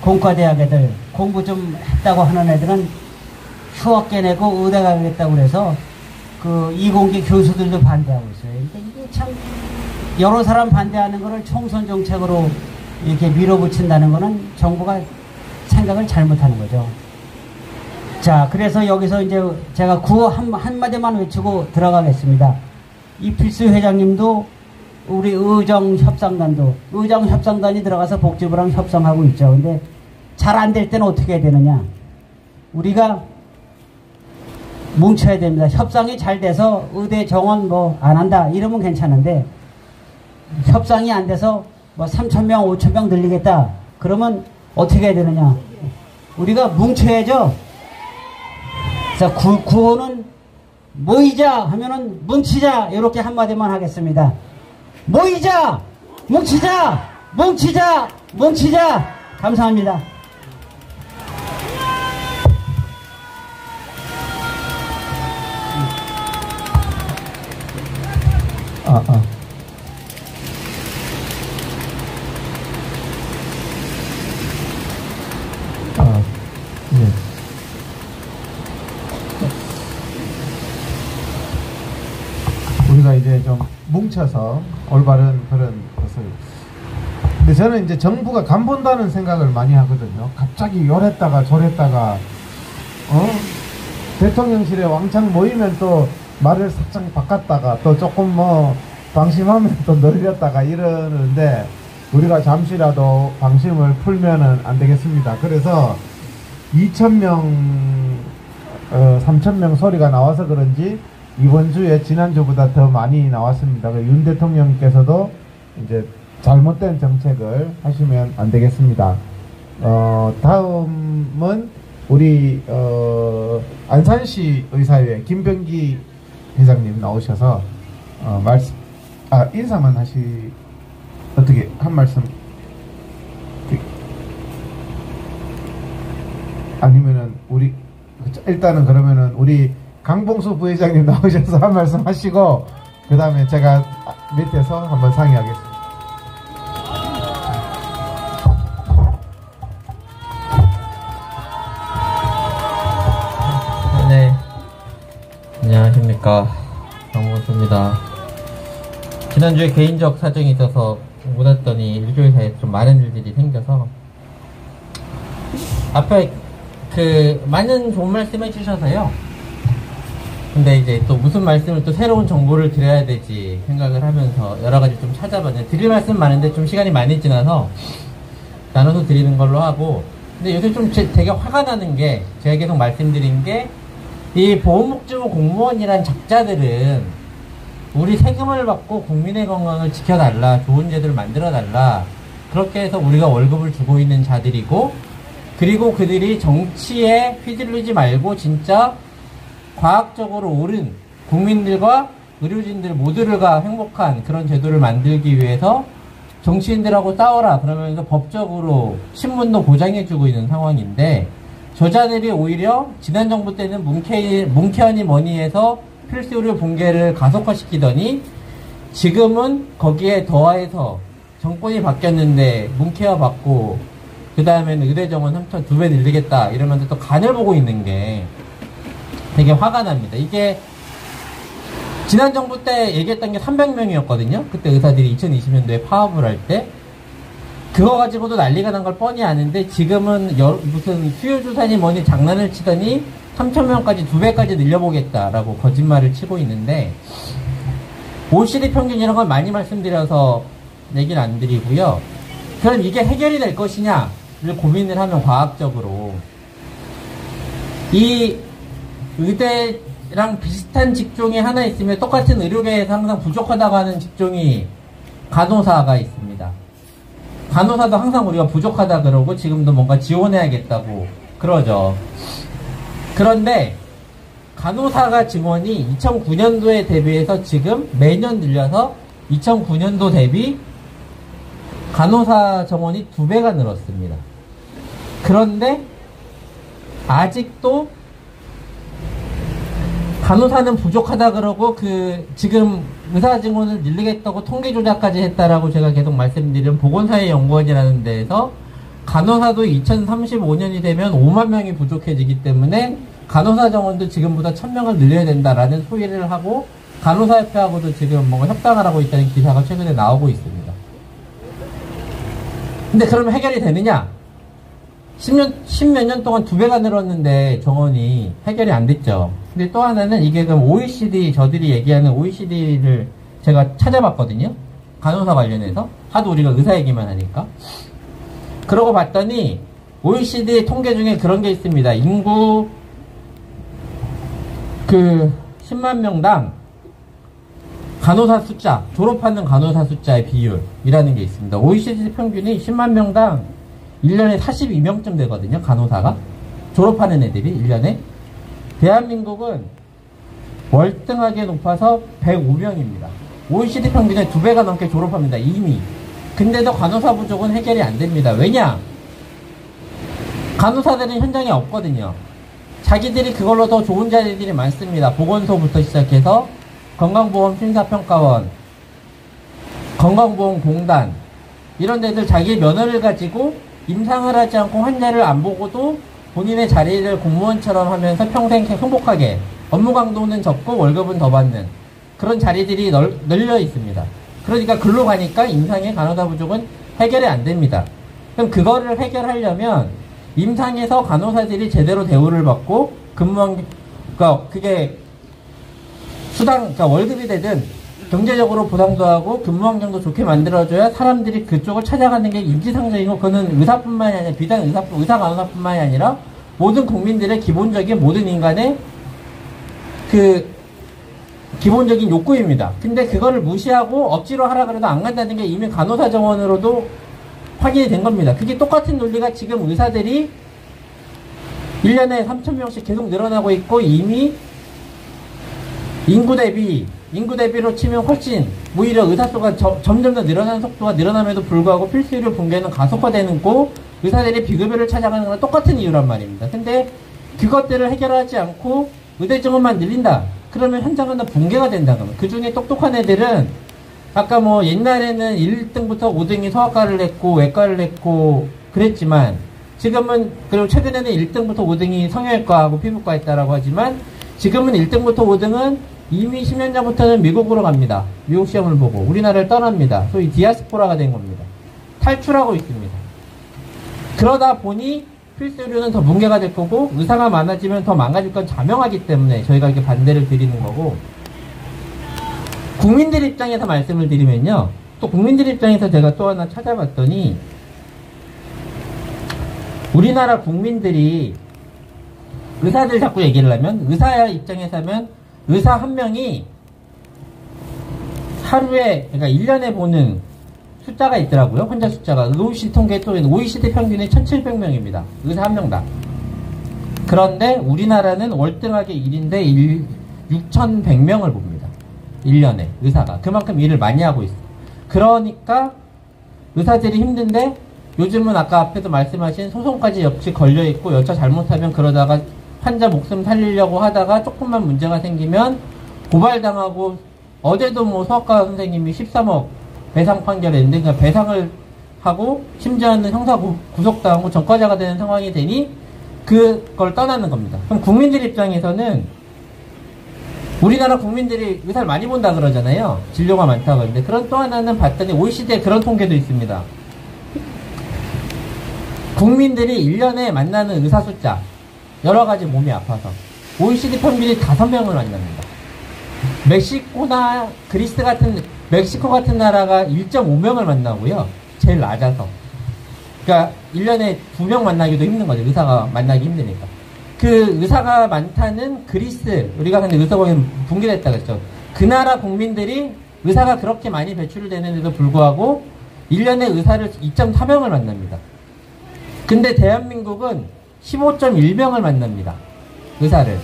공과대학 애들, 공부 좀 했다고 하는 애들은 휴학계 내고 의대 가겠다고 그래서 이공계 교수들도 반대하고 있어요. 그러니까 이게 참, 여러 사람 반대하는 거를 총선 정책으로 이렇게 밀어붙인다는 거는 정부가 생각을 잘못하는 거죠. 자, 그래서 여기서 이제 제가 구호 한마디만 외치고 들어가겠습니다. 이필수 회장님도 우리 의정협상단이 들어가서 복지부랑 협상하고 있죠. 근데 잘 안 될 때는 어떻게 해야 되느냐. 우리가 뭉쳐야 됩니다. 협상이 잘 돼서 의대 정원 안 한다 이러면 괜찮은데 협상이 안 돼서 3,000명, 5,000명 늘리겠다. 그러면 어떻게 해야 되느냐. 우리가 뭉쳐야죠. 그래서 구호는 모이자 하면은 뭉치자 이렇게 한마디만 하겠습니다. 모이자, 뭉치자, 뭉치자, 뭉치자. 감사합니다. 네. 우리가 이제 좀 뭉쳐서 올바른 그런 것을. 근데 저는 이제 정부가 간본다는 생각을 많이 하거든요. 갑자기 요랬다가 저랬다가, 대통령실에 왕창 모이면 또 말을 살짝 바꿨다가 또 조금 방심하면 또 늘렸다가 이러는데 우리가 잠시라도 방심을 풀면은 안 되겠습니다. 그래서 2,000명, 3,000명 소리가 나와서 그런지 이번 주에 지난주보다 더 많이 나왔습니다. 윤 대통령께서도 이제 잘못된 정책을 하시면 안 되겠습니다. 다음은 우리 안산시 의사회 김병기 회장님 나오셔서 인사만 어떻게, 한 말씀. 아니면은, 일단은 그러면은, 우리 강봉수 부회장님 나오셔서 한 말씀 하시고, 그 다음에 제가 밑에서 한번 상의하겠습니다. 네. 안녕하십니까. 강봉수입니다. 지난주에 개인적 사정이 있어서 못 왔더니 일주일 사이에 좀 많은 일들이 생겨서 앞에 많은 좋은 말씀 해주셔서요. 근데 이제 또 무슨 말씀을 또 새로운 정보를 드려야 되지 생각을 하면서 여러 가지 좀 찾아봤는데 드릴 말씀 많은데 좀 시간이 많이 지나서 나눠서 드리는 걸로 하고, 근데 요새 좀 되게 화가 나는 게, 제가 계속 말씀드린 게, 이 보호목주부 공무원이란 작자들은 우리 세금을 받고 국민의 건강을 지켜달라, 좋은 제도를 만들어달라, 그렇게 해서 우리가 월급을 주고 있는 자들이고, 그리고 그들이 정치에 휘둘리지 말고 진짜 과학적으로 옳은 국민들과 의료진들 모두가 행복한 그런 제도를 만들기 위해서 정치인들하고 싸워라 그러면서 법적으로 신문도 보장해주고 있는 상황인데, 저자들이 오히려 지난 정부 때는 문케어니 뭐니 해서 필수 의료 붕괴를 가속화시키더니 지금은 거기에 더해서 정권이 바뀌었는데 문케어 받고 그 다음에는 의대 정원 3,000 2배 늘리겠다 이러면서 또 간을 보고 있는 게 되게 화가 납니다. 이게 지난 정부 때 얘기했던 게 300명이었거든요. 그때 의사들이 2020년도에 파업을 할 때. 그거 가지고도 난리가 난 걸 뻔히 아는데 지금은 무슨 수요조사니 뭐니 장난을 치더니 3,000명까지 2배까지 늘려보겠다라고 거짓말을 치고 있는데, OECD 평균 이런 걸 많이 말씀드려서 얘기는 안 드리고요. 그럼 이게 해결이 될 것이냐를 고민을 하면 과학적으로 이 의대랑 비슷한 직종이 하나 있으면 똑같은 의료계에서 항상 부족하다고 하는 직종이 간호사가 있습니다. 간호사도 항상 우리가 부족하다 그러고 지금도 뭔가 지원해야겠다고 그러죠. 그런데 간호사가 증원이 2009년도에 대비해서 지금 매년 늘려서 2009년도 대비 간호사 정원이 2배가 늘었습니다. 그런데 아직도 간호사는 부족하다 그러고 지금 의사 증원을 늘리겠다고 통계 조작까지 했다라고 제가 계속 말씀드린 보건사회연구원이라는 데에서 간호사도 2035년이 되면 5만 명이 부족해지기 때문에 간호사 정원도 지금보다 1,000명을 늘려야 된다라는 소리를 하고 간호사협회하고도 지금 뭔가 협상을 하고 있다는 기사가 최근에 나오고 있습니다. 근데 그러면 해결이 되느냐? 10몇 년 동안 2배가 늘었는데 정원이 해결이 안 됐죠. 근데 또 하나는 이게 그럼 OECD, 저들이 얘기하는 OECD를 제가 찾아봤거든요. 간호사 관련해서. 하도 우리가 의사 얘기만 하니까. 그러고 봤더니 OECD 통계 중에 그런 게 있습니다. 인구 10만 명당 간호사 숫자, 졸업하는 간호사 숫자의 비율이라는 게 있습니다. OECD 평균이 10만 명당 1년에 42명쯤 되거든요. 간호사가. 졸업하는 애들이 1년에. 대한민국은 월등하게 높아서 105명입니다. OECD 평균의 2배가 넘게 졸업합니다. 이미. 근데도 간호사 부족은 해결이 안 됩니다. 왜냐? 간호사들은 현장에 없거든요. 자기들이 그걸로 더 좋은 자리들이 많습니다. 보건소부터 시작해서 건강보험 심사평가원, 건강보험공단 이런 데들 자기의 면허를 가지고 임상을 하지 않고 환자를 안 보고도 본인의 자리를 공무원처럼 하면서 평생 행복하게 업무 강도는 적고 월급은 더 받는 그런 자리들이 널려 있습니다. 그러니까 글로 가니까 임상의 간호사 부족은 해결이 안 됩니다. 그럼 그거를 해결하려면 임상에서 간호사들이 제대로 대우를 받고 그러니까 그게 그러니까 월급이 되든 경제적으로 보상도 하고 근무 환경도 좋게 만들어줘야 사람들이 그쪽을 찾아가는 게 인지상정이고, 그거는 의사뿐만이 아니라 비단 의사 간호사뿐만이 아니라 모든 국민들의 기본적인 모든 인간의 기본적인 욕구입니다. 근데 그거를 무시하고 억지로 하라 그래도 안 간다는 게 이미 간호사 정원으로도 확인이 된 겁니다. 그게 똑같은 논리가 지금 의사들이 1년에 3,000명씩 계속 늘어나고 있고 이미 인구 대비로 치면 훨씬 오히려 의사수가 점점 더 늘어나는 속도가 늘어남에도 불구하고 필수 의료 붕괴는 가속화되는 거 의사들이 비급여를 찾아가는 거랑 똑같은 이유란 말입니다. 근데 그것들을 해결하지 않고 의대 증원만 늘린다. 그러면 현장은 더 붕괴가 된다. 그러면 그 중에 똑똑한 애들은 아까 뭐 옛날에는 1등부터 5등이 소아과를 냈고 외과를 냈고 그랬지만 지금은 그리고 최근에는 1등부터 5등이 성형외과하고 피부과 했다라고 하지만 지금은 1등부터 5등은 이미 10년 전부터는 미국으로 갑니다. 미국 시험을 보고 우리나라를 떠납니다. 소위 디아스포라가 된 겁니다. 탈출하고 있습니다. 그러다 보니 필수 의료는 더 붕괴가 될 거고 의사가 많아지면 더 망가질 건 자명하기 때문에 저희가 이렇게 반대를 드리는 거고 국민들 입장에서 말씀을 드리면요. 또 국민들 입장에서 제가 또 하나 찾아봤더니 우리나라 국민들이 의사들 자꾸 얘기를 하면 의사 입장에서 하면 의사 한 명이 하루에 그러니까 1년에 보는 숫자가 있더라고요. 환자 숫자가 OECD 통계에 또 OECD 평균이 1,700명입니다. 의사 한 명당. 그런데 우리나라는 월등하게 1인데 6,100명을 봅니다. 1년에 의사가. 그만큼 일을 많이 하고 있어요. 그러니까 의사들이 힘든데 요즘은 아까 앞에도 말씀하신 소송까지 역시 걸려있고 여차 잘못하면 그러다가 환자 목숨 살리려고 하다가 조금만 문제가 생기면 고발당하고 어제도 뭐 소아과 선생님이 13억 배상 판결했는데 그러니까 배상을 하고 심지어는 형사 구속당하고 전과자가 되는 상황이 되니 그걸 떠나는 겁니다. 그럼 국민들 입장에서는 우리나라 국민들이 의사를 많이 본다 그러잖아요. 진료가 많다고 하는데 그런 또 하나는 봤더니 OECD에 그런 통계도 있습니다. 국민들이 1년에 만나는 의사 숫자 여러 가지 몸이 아파서 OECD 평균이 5명을 만납니다. 멕시코나 그리스 같은 멕시코 같은 나라가 1.5명을 만나고요. 제일 낮아서. 그러니까 1년에 2명 만나기도 힘든 거죠. 의사가 만나기 힘드니까. 그 의사가 많다는 그리스, 우리가 근데 의사공이 붕괴됐다 그랬죠. 그 나라 국민들이 의사가 그렇게 많이 배출되는데도 불구하고 1년에 의사를 2.4명을 만납니다. 근데 대한민국은 15.1명을 만납니다. 의사를.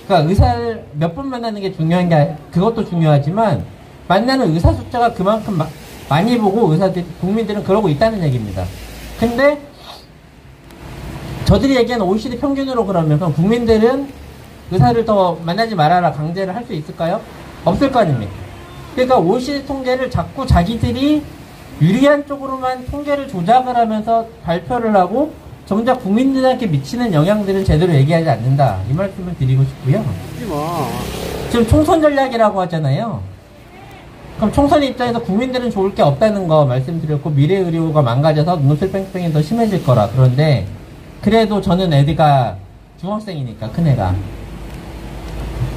그러니까 의사를 몇 번 만나는 게 중요한 게 그것도 중요하지만 만나는 의사 숫자가 그만큼 많이 보고 의사들 국민들은 그러고 있다는 얘기입니다. 근데 저들이 얘기하는 OECD 평균으로 그러면 국민들은 의사를 더 만나지 말아라 강제를 할 수 있을까요? 없을 거 아닙니까? 그러니까 OECD 통계를 자꾸 자기들이 유리한 쪽으로만 통계를 조작을 하면서 발표를 하고 정작 국민들한테 미치는 영향들은 제대로 얘기하지 않는다. 이 말씀을 드리고 싶고요. 지금 총선 전략이라고 하잖아요. 그럼 총선 입장에서 국민들은 좋을 게 없다는 거 말씀드렸고 미래 의료가 망가져서 눈웃을 뺑뺑이 더 심해질 거라. 그런데 그래도 저는 애가 중학생이니까 큰애가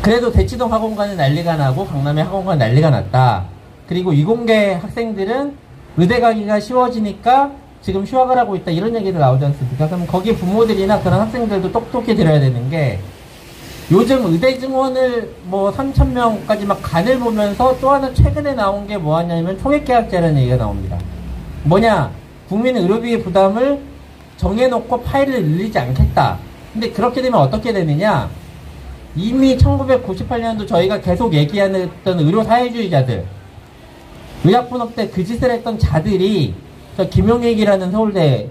그래도 대치동 학원가는 난리가 나고 강남의 학원가는 난리가 났다. 그리고 이공계 학생들은 의대 가기가 쉬워지니까 지금 휴학을 하고 있다. 이런 얘기도 나오지 않습니까? 그럼 거기 부모들이나 그런 학생들도 똑똑히 들어야 되는 게 요즘 의대 증원을 뭐 3,000명까지 막 간을 보면서 또 하나 최근에 나온 게 뭐하냐면 총액계약제라는 얘기가 나옵니다. 뭐냐? 국민 의료비 부담을 정해놓고 파일을 늘리지 않겠다. 근데 그렇게 되면 어떻게 되느냐? 이미 1998년도 저희가 계속 얘기하는 의료사회주의자들 의약분업 때 그 짓을 했던 자들이 저 김용익이라는 서울대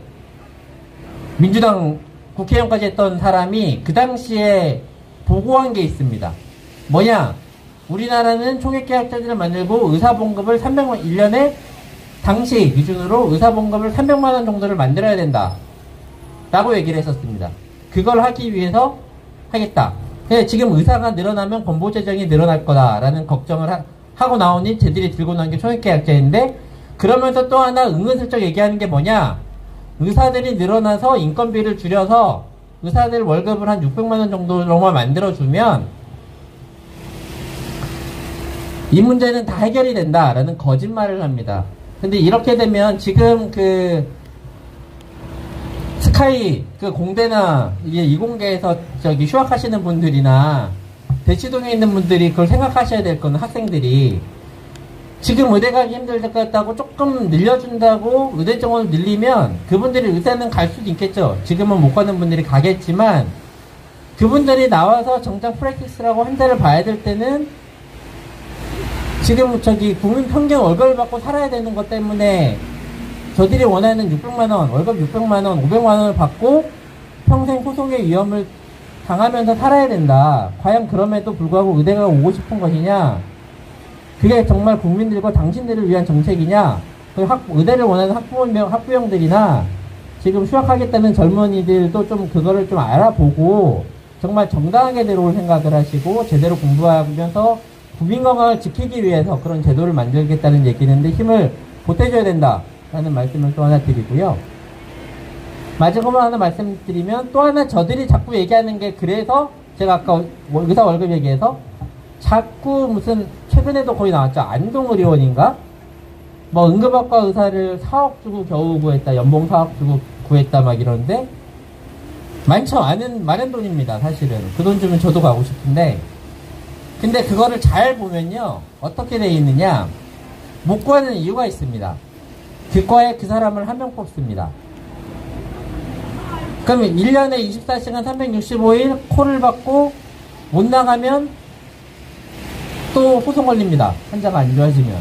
민주당 국회의원까지 했던 사람이 그 당시에 보고한 게 있습니다. 뭐냐? 우리나라는 총액계약제를 만들고 의사봉급을 300만 1년에 당시 기준으로 의사봉급을 300만원 정도를 만들어야 된다 라고 얘기를 했었습니다. 그걸 하기 위해서 하겠다. 근데 지금 의사가 늘어나면 건보재정이 늘어날 거다라는 걱정을 하고 나오니 쟤들이 들고 나온 게 총액계약제인데 그러면서 또 하나 은근슬쩍 얘기하는 게 뭐냐? 의사들이 늘어나서 인건비를 줄여서 의사들 월급을 한 600만원 정도로만 만들어주면 이 문제는 다 해결이 된다라는 거짓말을 합니다. 근데 이렇게 되면 지금 그 스카이 그 공대나 이게 이공계에서 저기 휴학하시는 분들이나 대치동에 있는 분들이 그걸 생각하셔야 될 거는 학생들이 지금 의대 가기 힘들 것 같다고 조금 늘려준다고 의대 정원을 늘리면 그분들이 의대는 갈 수도 있겠죠. 지금은 못 가는 분들이 가겠지만 그분들이 나와서 정작 프랙티스라고 한 달을 봐야 될 때는 지금 국민 평균 월급을 받고 살아야 되는 것 때문에 저들이 원하는 600만원, 월급 600만원, 500만원을 받고 평생 소송의 위험을 당하면서 살아야 된다. 과연 그럼에도 불구하고 의대가 오고 싶은 것이냐? 그게 정말 국민들과 당신들을 위한 정책이냐? 의대를 원하는 학부형들이나 지금 휴학하겠다는 젊은이들도 좀 그거를 좀 알아보고 정말 정당하게 들어올 생각을 하시고 제대로 공부하면서 국민 건강을 지키기 위해서 그런 제도를 만들겠다는 얘기인데 힘을 보태줘야 된다라는 말씀을 또 하나 드리고요. 마지막으로 하나 말씀드리면 또 하나 저들이 자꾸 얘기하는 게 그래서 제가 아까 의사 월급 얘기해서 자꾸 무슨 최근에도 거의 나왔죠. 안동의료원인가? 뭐 응급학과 의사를 4억 주고 겨우 구했다. 연봉 4억 주고 구했다 막 이러는데 많죠. 많은 돈입니다. 사실은. 그 돈 주면 저도 가고 싶은데 근데 그거를 잘 보면요. 어떻게 돼 있느냐. 못 구하는 이유가 있습니다. 그 과에 그 사람을 한 명 뽑습니다. 그러면 1년에 24시간 365일 콜을 받고 못 나가면 또 소송 걸립니다. 환자가 안 좋아지면.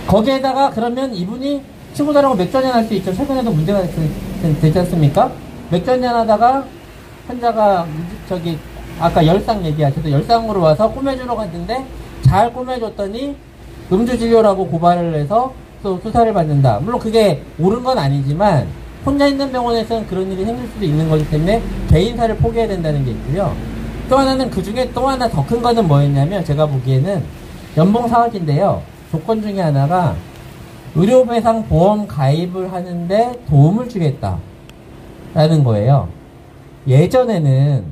거기에다가 그러면 이분이 친구들하고 맥주 한잔 할 수 있죠. 최근에도 문제가 되지 않습니까? 맥주 한잔 하다가 환자가 아까 열상 얘기하셔서 열상으로 와서 꾸며주러 갔는데 잘 꾸며줬더니 음주진료라고 고발을 해서 또 수사를 받는다. 물론 그게 옳은 건 아니지만 혼자 있는 병원에서는 그런 일이 생길 수도 있는 거기 때문에 개인사를 포기해야 된다는 게 있고요. 또 하나는 그 중에 또 하나 더 큰 거는 뭐였냐면 제가 보기에는 연봉 4억인데요. 조건 중에 하나가 의료배상 보험 가입을 하는데 도움을 주겠다 라는 거예요. 예전에는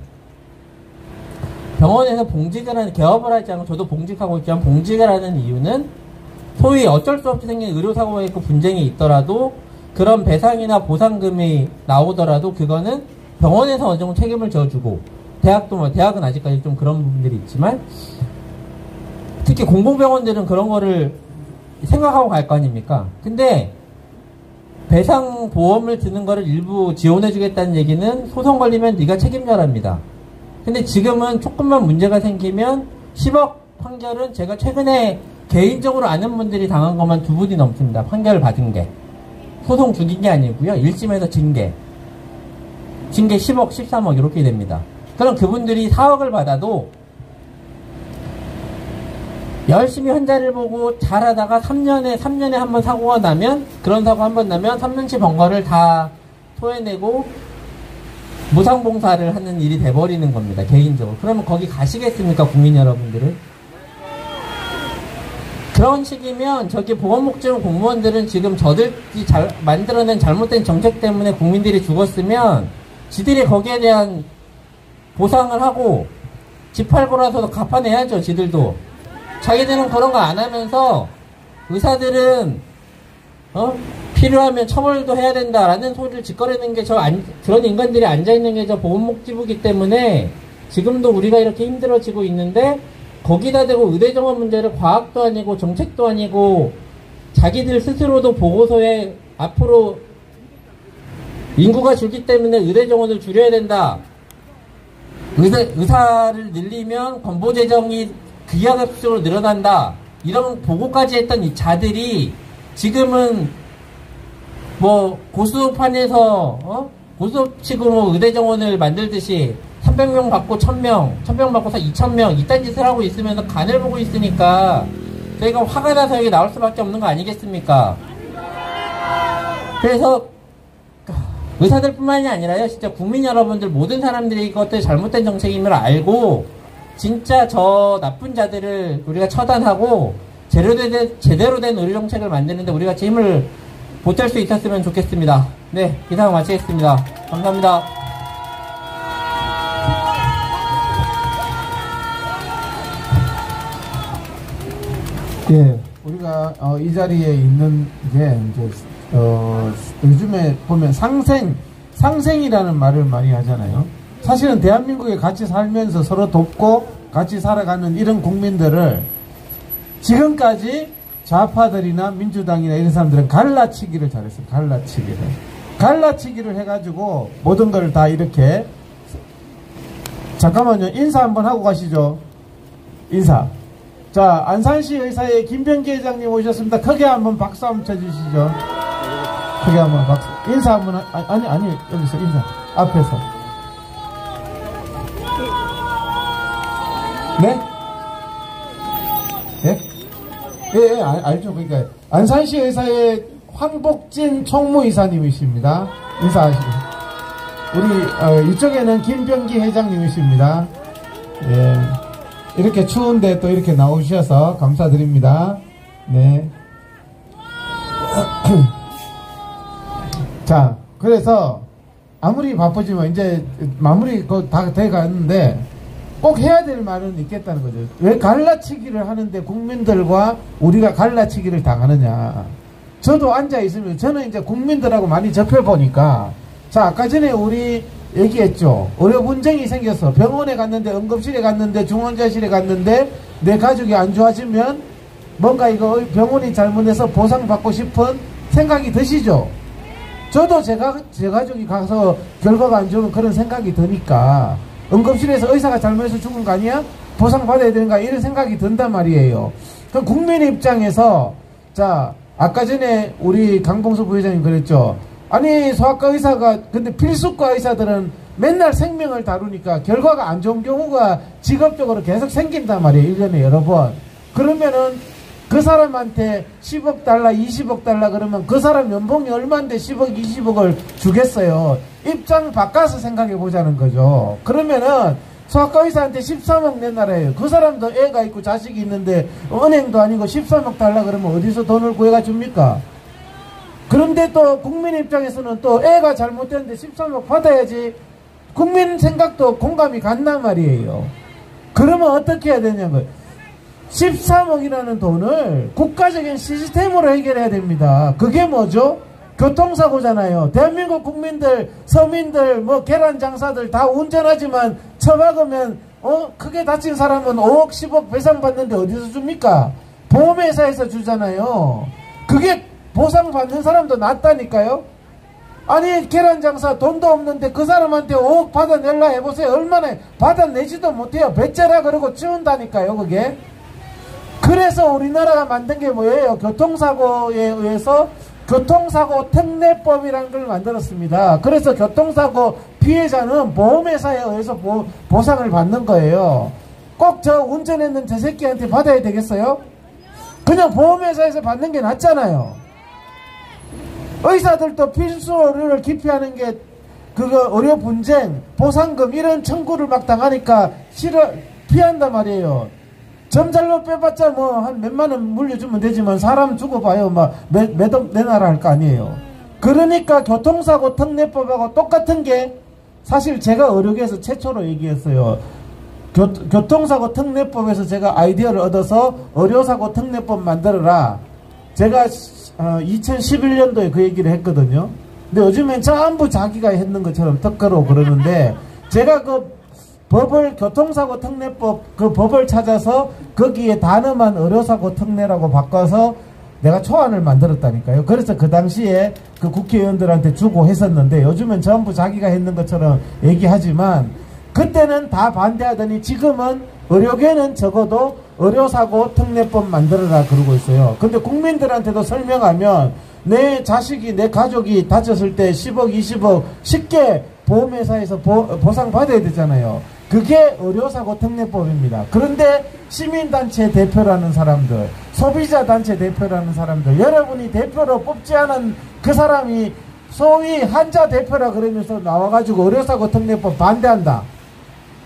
병원에서 봉직을 하는, 개업을 하지 않고 저도 봉직하고 있지만 봉직을 하는 이유는 소위 어쩔 수 없이 생긴 의료사고가 있고 분쟁이 있더라도 그런 배상이나 보상금이 나오더라도 그거는 병원에서 어느 정도 책임을 져주고 대학은 아직까지 좀 그런 부분들이 있지만 특히 공공병원들은 그런 거를 생각하고 갈 거 아닙니까? 근데 배상 보험을 드는 거를 일부 지원해주겠다는 얘기는 소송 걸리면 네가 책임져랍니다. 근데 지금은 조금만 문제가 생기면 10억 판결은 제가 최근에 개인적으로 아는 분들이 당한 것만 2분이 넘습니다. 판결을 받은 게. 소송 죽인 게 아니고요. 1심에서 징계 10억, 13억 이렇게 됩니다. 그럼 그분들이 4억을 받아도 열심히 환자를 보고 잘하다가 3년에 한 번 사고가 나면, 그런 사고 한 번 나면 3년치 번거를 다 토해내고 무상봉사를 하는 일이 돼버리는 겁니다. 개인적으로. 그러면 거기 가시겠습니까? 국민 여러분들은? 그런 식이면 보건복지부 공무원들은 지금 저들이 만들어낸 잘못된 정책 때문에 국민들이 죽었으면 지들이 거기에 대한 보상을 하고 집 팔고라도 갚아내야죠. 지들도. 자기들은 그런 거 안 하면서 의사들은 필요하면 처벌도 해야 된다라는 소리를 짓거리는 게 그런 인간들이 앉아있는 게 저 보건복지부이기 때문에 지금도 우리가 이렇게 힘들어지고 있는데 거기다 대고 의대정원 문제를 과학도 아니고 정책도 아니고 자기들 스스로도 보고서에 앞으로 인구가 줄기 때문에 의대정원을 줄여야 된다. 의사를 늘리면 건보재정이 기하급수적으로 늘어난다. 이런 보고까지 했던 이 자들이 지금은 뭐 고수판에서 고수치고 뭐 의대정원을 만들듯이 300명 받고 1000명, 1000명 받고 2000명 이딴 짓을 하고 있으면서 간을 보고 있으니까 저희가 화가 나서 여기 나올 수밖에 없는 거 아니겠습니까? 그래서 의사들 뿐만이 아니라요, 진짜 국민 여러분들 모든 사람들이 이것들 잘못된 정책임을 알고 진짜 저 나쁜 자들을 우리가 처단하고 제대로 된 의료정책을 만드는데 우리가 힘을 보탤 수 있었으면 좋겠습니다. 네, 이상 마치겠습니다. 감사합니다. 예, 우리가 이 자리에 있는 게 이제 요즘에 보면 상생이라는 말을 많이 하잖아요. 사실은 대한민국에 같이 살면서 서로 돕고 같이 살아가는 이런 국민들을 지금까지 좌파들이나 민주당이나 이런 사람들은 갈라치기를 잘했어요. 갈라치기를 해가지고 모든 걸 다 이렇게. 잠깐만요. 인사 한번 하고 가시죠. 인사. 자, 안산시 의사의 김병기 회장님 오셨습니다. 크게 한번 박수 한번 쳐주시죠. 크게 한번 박수. 인사 한번, 아니, 여기서 인사. 앞에서. 네? 예? 예, 알죠. 그러니까, 안산시 의사의 황복진 총무이사님이십니다. 인사하시고. 우리, 이쪽에는 김병기 회장님이십니다. 예. 이렇게 추운데 또 이렇게 나오셔서 감사드립니다. 네. 자, 그래서 아무리 바쁘지만 이제 마무리 다 돼가는데 꼭 해야 될 말은 있겠다는 거죠. 왜 갈라치기를 하는데 국민들과 우리가 갈라치기를 당하느냐. 저도 앉아있으면 저는 이제 국민들하고 많이 접해보니까 자, 아까 전에 우리 얘기했죠. 의료 분쟁이 생겨서 병원에 갔는데 응급실에 갔는데 중환자실에 갔는데 내 가족이 안 좋아지면 뭔가 이거 병원이 잘못해서 보상받고 싶은 생각이 드시죠. 저도 제 가족이 가서 결과가 안 좋으면 그런 생각이 드니까 응급실에서 의사가 잘못해서 죽은 거 아니야? 보상받아야 되는가? 이런 생각이 든단 말이에요. 그럼 국민 입장에서 자, 아까 전에 우리 강봉수 부회장님 그랬죠. 아니 소아과 의사가 근데 필수과 의사들은 맨날 생명을 다루니까 결과가 안 좋은 경우가 직업적으로 계속 생긴단 말이에요. 1년에 여러 번. 그러면은 그 사람한테 10억 달러 20억 달러 그러면 그 사람 연봉이 얼마인데 10억 20억을 주겠어요. 입장 바꿔서 생각해 보자는 거죠. 그러면은 소아과 의사한테 13억 내놔라요. 그 사람도 애가 있고 자식이 있는데 은행도 아니고 13억 달러 그러면 어디서 돈을 구해가 줍니까? 그런데 또 국민 입장에서는 또 애가 잘못됐는데 13억 받아야지 국민 생각도 공감이 간단 말이에요. 그러면 어떻게 해야 되냐고요. 13억이라는 돈을 국가적인 시스템으로 해결해야 됩니다. 그게 뭐죠? 교통사고잖아요. 대한민국 국민들, 서민들, 뭐 계란 장사들 다 운전하지만 처박으면 크게 다친 사람은 5억 10억 배상받는데 어디서 줍니까? 보험회사에서 주잖아요. 그게 보상받는 사람도 낫다니까요. 아니 계란 장사 돈도 없는데 그 사람한테 5억 받아낼라 해보세요. 얼마나 받아내지도 못해요. 배째라 그러고 치운다니까요. 그게. 그래서 우리나라가 만든 게 뭐예요? 교통사고에 의해서 교통사고 특례법이라는 걸 만들었습니다. 그래서 교통사고 피해자는 보험회사에 의해서 보상을 받는 거예요. 꼭 저 운전했는 저 새끼한테 받아야 되겠어요? 그냥 보험회사에서 받는 게 낫잖아요. 의사들도 필수의료를 기피하는 게 그거 의료 분쟁, 보상금 이런 청구를 막 당하니까 피한단 말이에요. 점 잘못 빼봤자 뭐 한 몇만 원 물려주면 되지만 사람 죽어봐요 막 몇억 내놔라 할 거 아니에요. 그러니까 교통사고 특례법하고 똑같은 게 사실 제가 의료계에서 최초로 얘기했어요. 교통사고 특례법에서 제가 아이디어를 얻어서 의료사고 특례법 만들어라. 제가 2011년도에 그 얘기를 했거든요. 근데 요즘엔 전부 자기가 했는 것처럼 턱걸어 그러는데 제가 그 법을 교통사고 특례법 그 법을 찾아서 거기에 단어만 의료사고 특례라고 바꿔서 내가 초안을 만들었다니까요. 그래서 그 당시에 그 국회의원들한테 주고 했었는데 요즘은 전부 자기가 했는 것처럼 얘기하지만 그때는 다 반대하더니 지금은 의료계는 적어도 의료사고 특례법 만들어라 그러고 있어요. 근데 국민들한테도 설명하면 내 자식이 내 가족이 다쳤을 때 10억 20억 쉽게 보험회사에서 보상받아야 되잖아요. 그게 의료사고 특례법입니다. 그런데 시민단체 대표라는 사람들, 소비자단체 대표라는 사람들, 여러분이 대표로 뽑지 않은 그 사람이 소위 한자 대표라 그러면서 나와가지고 의료사고 특례법 반대한다.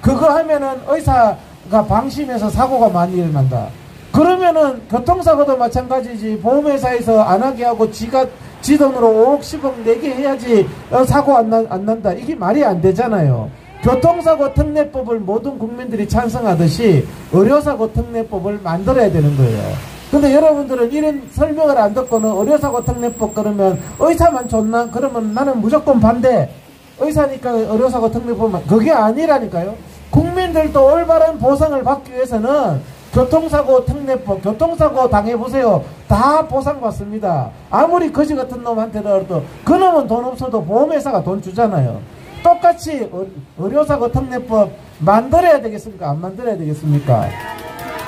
그거 하면은 의사가 방심해서 사고가 많이 일어난다. 그러면은 교통사고도 마찬가지지. 보험회사에서 안 하게 하고 지 돈으로 5억 10억 내게 해야지 사고 안 난다. 이게 말이 안 되잖아요. 교통사고 특례법을 모든 국민들이 찬성하듯이 의료사고 특례법을 만들어야 되는 거예요. 근데 여러분들은 이런 설명을 안 듣고는 의료사고 특례법 그러면 의사만 좋나? 그러면 나는 무조건 반대. 의사니까 의료사고 특례법만. 그게 아니라니까요. 국민들도 올바른 보상을 받기 위해서는 교통사고 특례법, 교통사고 당해보세요. 다 보상받습니다. 아무리 거지 같은 놈한테도 그 놈은 돈 없어도 보험회사가 돈 주잖아요. 똑같이 의료사고 특례법 만들어야 되겠습니까? 안 만들어야 되겠습니까?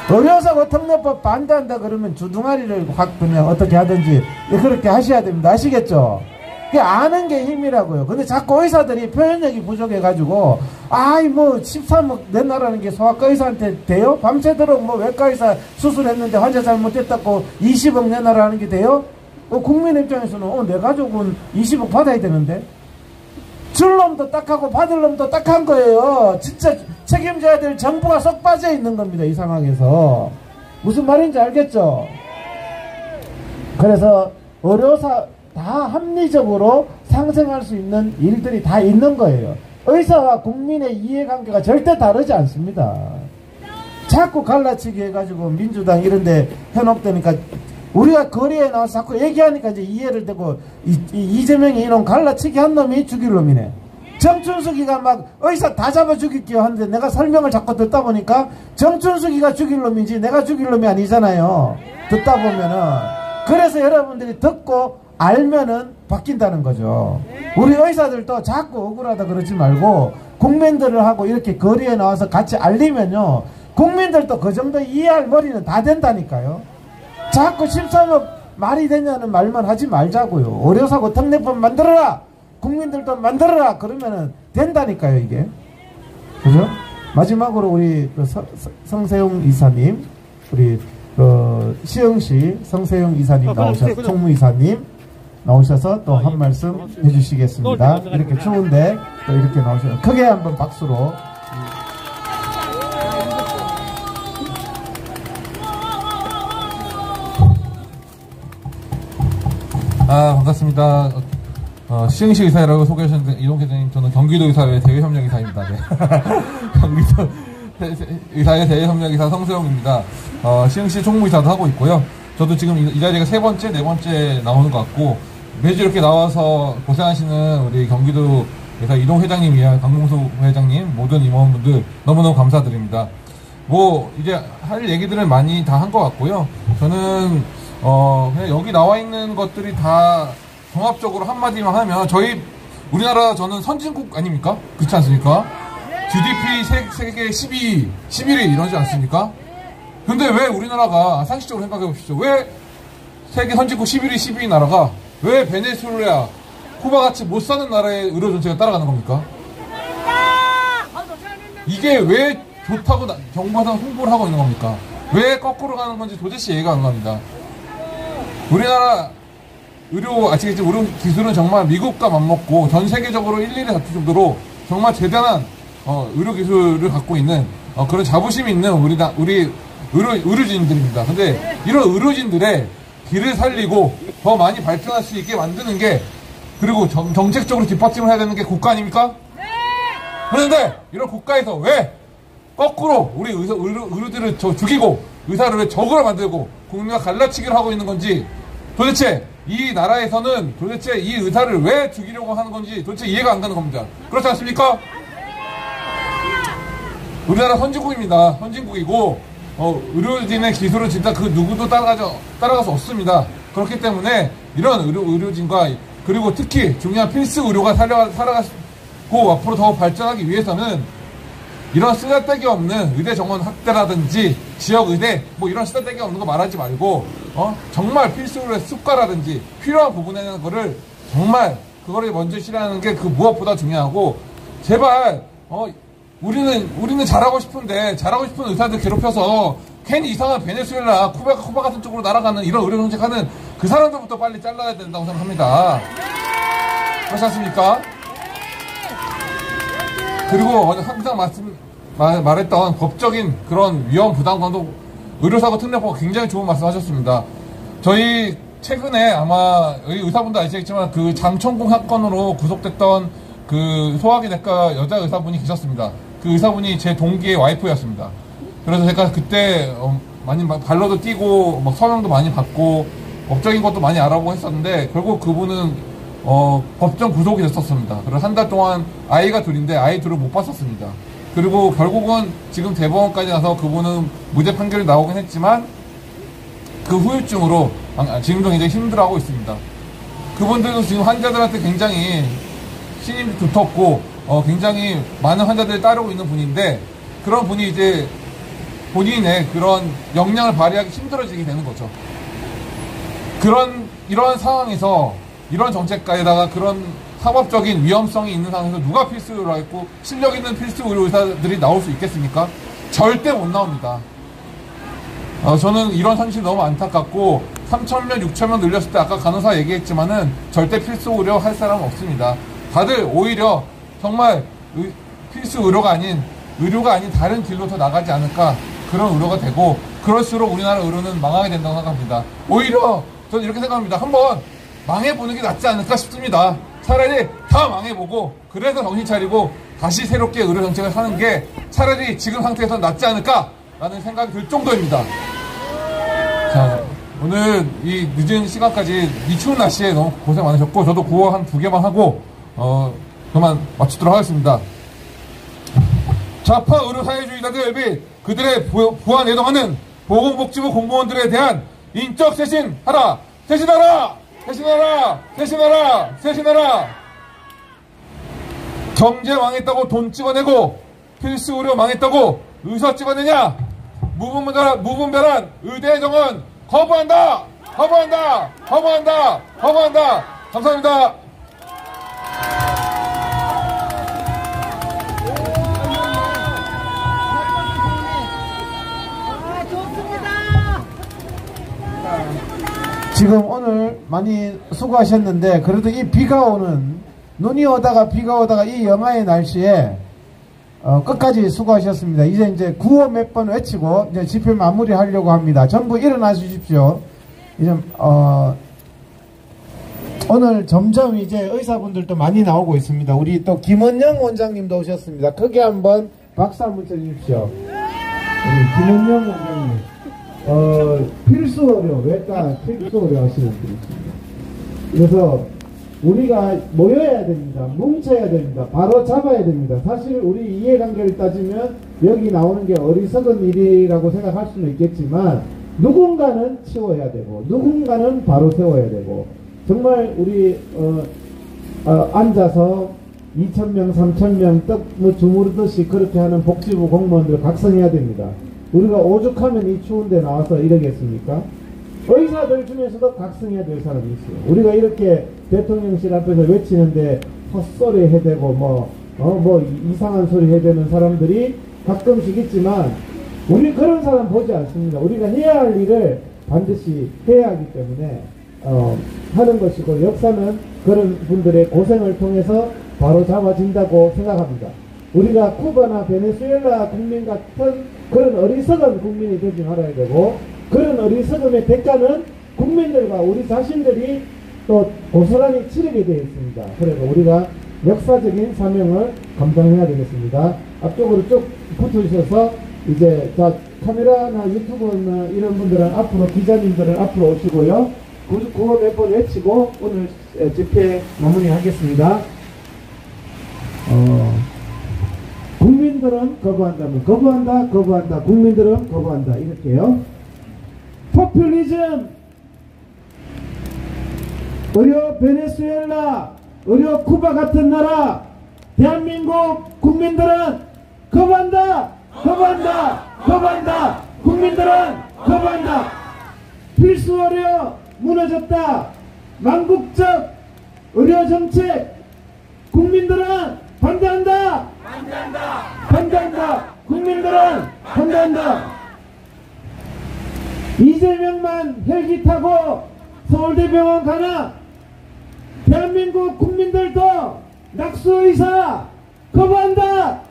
의료사고 특례법 반대한다 그러면 주둥아리를 확 그냥 어떻게 하든지 그렇게 하셔야 됩니다. 아시겠죠? 그게 아는 게 힘이라고요. 근데 자꾸 의사들이 표현력이 부족해가지고 아이 뭐 13억 내놔라는 게 소아과 의사한테 돼요? 밤새도록 뭐 외과 의사 수술했는데 환자 잘못됐다고 20억 내놔라는 게 돼요? 국민 입장에서는 내 가족은 20억 받아야 되는데 줄 놈도 딱하고 받을 놈도 딱한 거예요. 진짜 책임져야 될 정부가 쏙 빠져 있는 겁니다. 이 상황에서. 무슨 말인지 알겠죠? 그래서 의료사 다 합리적으로 상생할 수 있는 일들이 다 있는 거예요. 의사와 국민의 이해관계가 절대 다르지 않습니다. 자꾸 갈라치기 해가지고 민주당 이런데 현혹되니까 우리가 거리에 나와서 자꾸 얘기하니까 이제 이해를 되고 이재명이 이놈 갈라치기 한 놈이 죽일 놈이네. 정춘숙이가 막 의사 다 잡아 죽일게요 하는데 내가 설명을 자꾸 듣다 보니까 정춘숙이가 죽일 놈이지 내가 죽일 놈이 아니잖아요. 듣다 보면은. 그래서 여러분들이 듣고 알면은 바뀐다는 거죠. 우리 의사들도 자꾸 억울하다 그러지 말고 국민들을 하고 이렇게 거리에 나와서 같이 알리면요 국민들도 그 정도 이해할 머리는 다 된다니까요. 자꾸 13억 말이 되냐는 말만 하지 말자고요. 의료사고 특례법 만들어라, 국민들도 만들어라, 그러면은 된다니까요 이게. 그죠? 마지막으로 우리 성세용 이사님, 우리 시흥시 성세용 이사님 나오셔서, 총무이사님 나오셔서 또 한 말씀 해주시겠습니다. 이렇게 추운데 또 이렇게 나오셔서 크게 한번 박수로. 반갑습니다. 시흥시 의사라고 소개하셨는데 이동 회장님, 저는 경기도 의사회 대외협력이사입니다. 네. 경기도 의사회 대외협력이사 성세용입니다. 시흥시 총무이사도 하고 있고요. 저도 지금 이 자리가 세 번째, 네 번째 나오는 것 같고, 매주 이렇게 나와서 고생하시는 우리 경기도 의사 이동 회장님 이하 강봉수 회장님, 모든 임원분들 너무너무 감사드립니다. 뭐 이제 할 얘기들을 많이 다 한 것 같고요. 저는 그냥 여기 나와 있는 것들이 다 종합적으로 한마디만 하면, 우리나라 저는 선진국 아닙니까? 그렇지 않습니까? GDP 세계 11위 이러지 않습니까? 근데 왜 우리나라가, 상식적으로 생각해 보십시오. 왜 세계 선진국 11위, 12위 나라가 왜 베네수엘라, 쿠바같이 못 사는 나라의 의료 정책을 따라가는 겁니까? 이게 왜 좋다고 정부에서 홍보를 하고 있는 겁니까? 왜 거꾸로 가는 건지 도대체 이해가 안 갑니다. 우리나라 아시겠지만 의료 기술은 정말 미국과 맞먹고 전 세계적으로 1, 2위 다툴 정도로 정말 대단한 의료 기술을 갖고 있는 그런 자부심이 있는 우리 의료진들입니다. 근데 이런 의료진들의 길을 살리고 더 많이 발전할 수 있게 만드는 게, 그리고 정책적으로 뒷받침을 해야 되는 게 국가 아닙니까? 네! 그런데 이런 국가에서 왜 거꾸로 우리 의료들을 죽이고 의사를 왜 적으로 만들고 국민과 갈라치기를 하고 있는 건지, 도대체 이 나라에서는 도대체 이 의사를 왜 죽이려고 하는 건지 도대체 이해가 안 가는 겁니다. 그렇지 않습니까? 우리나라 선진국입니다. 선진국이고 의료진의 기술은 진짜 그 누구도 따라갈 수 없습니다. 그렇기 때문에 이런 의료진과, 그리고 특히 중요한 필수 의료가 살아가고 앞으로 더 발전하기 위해서는 이런 쓰잘데기 없는 의대 정원 확대라든지 지역의대 뭐 이런 쓰잘데기 없는 거 말하지 말고 정말 필수 의료의 습과라든지 필요한 부분에는 거를 정말 그거를 먼저 실현하는 게 그 무엇보다 중요하고, 제발 우리는 잘하고 싶은 의사들 괴롭혀서 괜히 이상한 베네수엘라, 쿠바 같은 쪽으로 날아가는 이런 의료 정책하는 그 사람들부터 빨리 잘라야 된다고 생각합니다. 그렇지 않습니까? 그리고 항상 말했던 법적인 그런 위험 부담감도 의료사고 특례법 굉장히 좋은 말씀 하셨습니다. 저희 최근에 아마 의사분도 아시겠지만 그 장천공 사건으로 구속됐던 그 소화기내과 여자 의사분이 계셨습니다. 그 의사분이 제 동기의 와이프였습니다. 그래서 제가 그때 많이 발로도 뛰고 막 서명도 많이 받고 법적인 것도 많이 알아보고 했었는데, 결국 그분은 법정 구속이 됐었습니다. 그래서 한 달 동안 아이가 둘인데 아이 둘을 못 봤었습니다. 그리고 결국은 지금 대법원까지 가서 그분은 무죄 판결이 나오긴 했지만 그 후유증으로 지금도 굉장히 힘들어하고 있습니다. 그분들도 지금 환자들한테 굉장히 신임이 두텁고 굉장히 많은 환자들이 따르고 있는 분인데, 그런 분이 이제 본인의 그런 역량을 발휘하기 힘들어지게 되는 거죠. 이런 상황에서 이런 정책가에다가 그런 상업적인 위험성이 있는 상황에서 누가 필수 의료를 하겠고 실력 있는 필수 의료 의사들이 나올 수 있겠습니까? 절대 못 나옵니다. 저는 이런 현실이 너무 안타깝고 3,000명, 6,000명 늘렸을 때 아까 간호사 얘기했지만은 절대 필수 의료 할 사람은 없습니다. 다들 오히려 정말 필수 의료가 아닌 다른 길로 더 나가지 않을까 그런 의료가 되고 그럴수록 우리나라 의료는 망하게 된다고 생각합니다. 오히려 저는 이렇게 생각합니다. 한번 망해보는 게 낫지 않을까 싶습니다. 차라리 다 망해보고 그래서 정신 차리고 다시 새롭게 의료 정책을 하는 게 차라리 지금 상태에서 낫지 않을까라는 생각이 들 정도입니다. 자, 오늘 이 늦은 시간까지 이 추운 날씨에 너무 고생 많으셨고 저도 구호 한 2개만 하고 그만 마치도록 하겠습니다. 좌파 의료사회주의자들 및 그들의 부안 예동하는 보건복지부 공무원들에 대한 인적 쇄신하라! 쇄신하라! 쇄신하라! 쇄신하라! 쇄신하라! 경제 망했다고 돈 찍어내고 필수 의료 망했다고 의사 찍어내냐? 무분별한 의대 정원 거부한다! 거부한다! 거부한다! 거부한다! 감사합니다. 지금 오늘 많이 수고하셨는데 그래도 이 비가 오는 눈이 오다가 비가 오다가 이 염화의 날씨에 끝까지 수고하셨습니다. 이제 구호 몇 번 외치고 이제 집회 마무리하려고 합니다. 전부 일어나 주십시오. 이제 오늘 점점 이제 의사분들도 많이 나오고 있습니다. 우리 또 김원영 원장님도 오셨습니다. 크게 한번 박수 한번 쳐주십시오. 우리 김원영 원장님. 필수 의료, 외과 필수 의료 하시는 분이 있습니다. 그래서 우리가 모여야 됩니다. 뭉쳐야 됩니다. 바로 잡아야 됩니다. 사실 우리 이해관계를 따지면 여기 나오는 게 어리석은 일이라고 생각할 수는 있겠지만 누군가는 치워야 되고 누군가는 바로 세워야 되고 정말 우리 앉아서 2,000명, 3,000명 떡 주무르듯이 그렇게 하는 복지부 공무원들 각성해야 됩니다. 우리가 오죽하면 이 추운데 나와서 이러겠습니까? 의사들 중에서도 각성해야 될 사람이 있어요. 우리가 이렇게 대통령실 앞에서 외치는데 헛소리 해대고 이상한 소리 해대는 사람들이 가끔씩 있지만 우리 그런 사람 보지 않습니다. 우리가 해야 할 일을 반드시 해야 하기 때문에 하는 것이고 역사는 그런 분들의 고생을 통해서 바로 잡아진다고 생각합니다. 우리가 쿠바나 베네수엘라 국민 같은 그런 어리석은 국민이 되지 말아야 되고 그런 어리석음의 대가는 국민들과 우리 자신들이 또 고스란히 치르게 되어 있습니다. 그래서 우리가 역사적인 사명을 감당해야 되겠습니다. 앞쪽으로 쭉 붙어주셔서 이제 자 카메라나 유튜브나 이런 분들은 앞으로 기자님들은 앞으로 오시고요. 구호 몇 번 외치고 오늘 집회 마무리하겠습니다. 국민들은 거부한다면 거부한다. 국민들은 거부한다. 이렇게요. 포퓰리즘, 의료 베네수엘라, 의료 쿠바 같은 나라, 대한민국 국민들은 거부한다. 국민들은 거부한다. 필수 의료 무너졌다. 망국적 의료 정책 국민들은 반대한다. 국민들은 반대한다. 이재명만 헬기 타고 서울대병원 가나? 대한민국 국민들도 낙수의사 거부한다.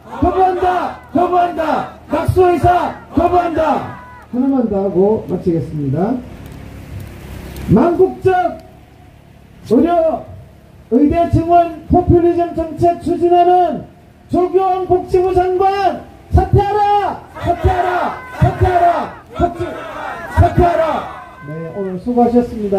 낙수의사 거부한다. 하나만 더 하고 마치겠습니다. 망국적 의대 증원 포퓰리즘 정책 추진하는 조경 복지부 장관 사퇴하라. 네, 오늘 수고하셨습니다.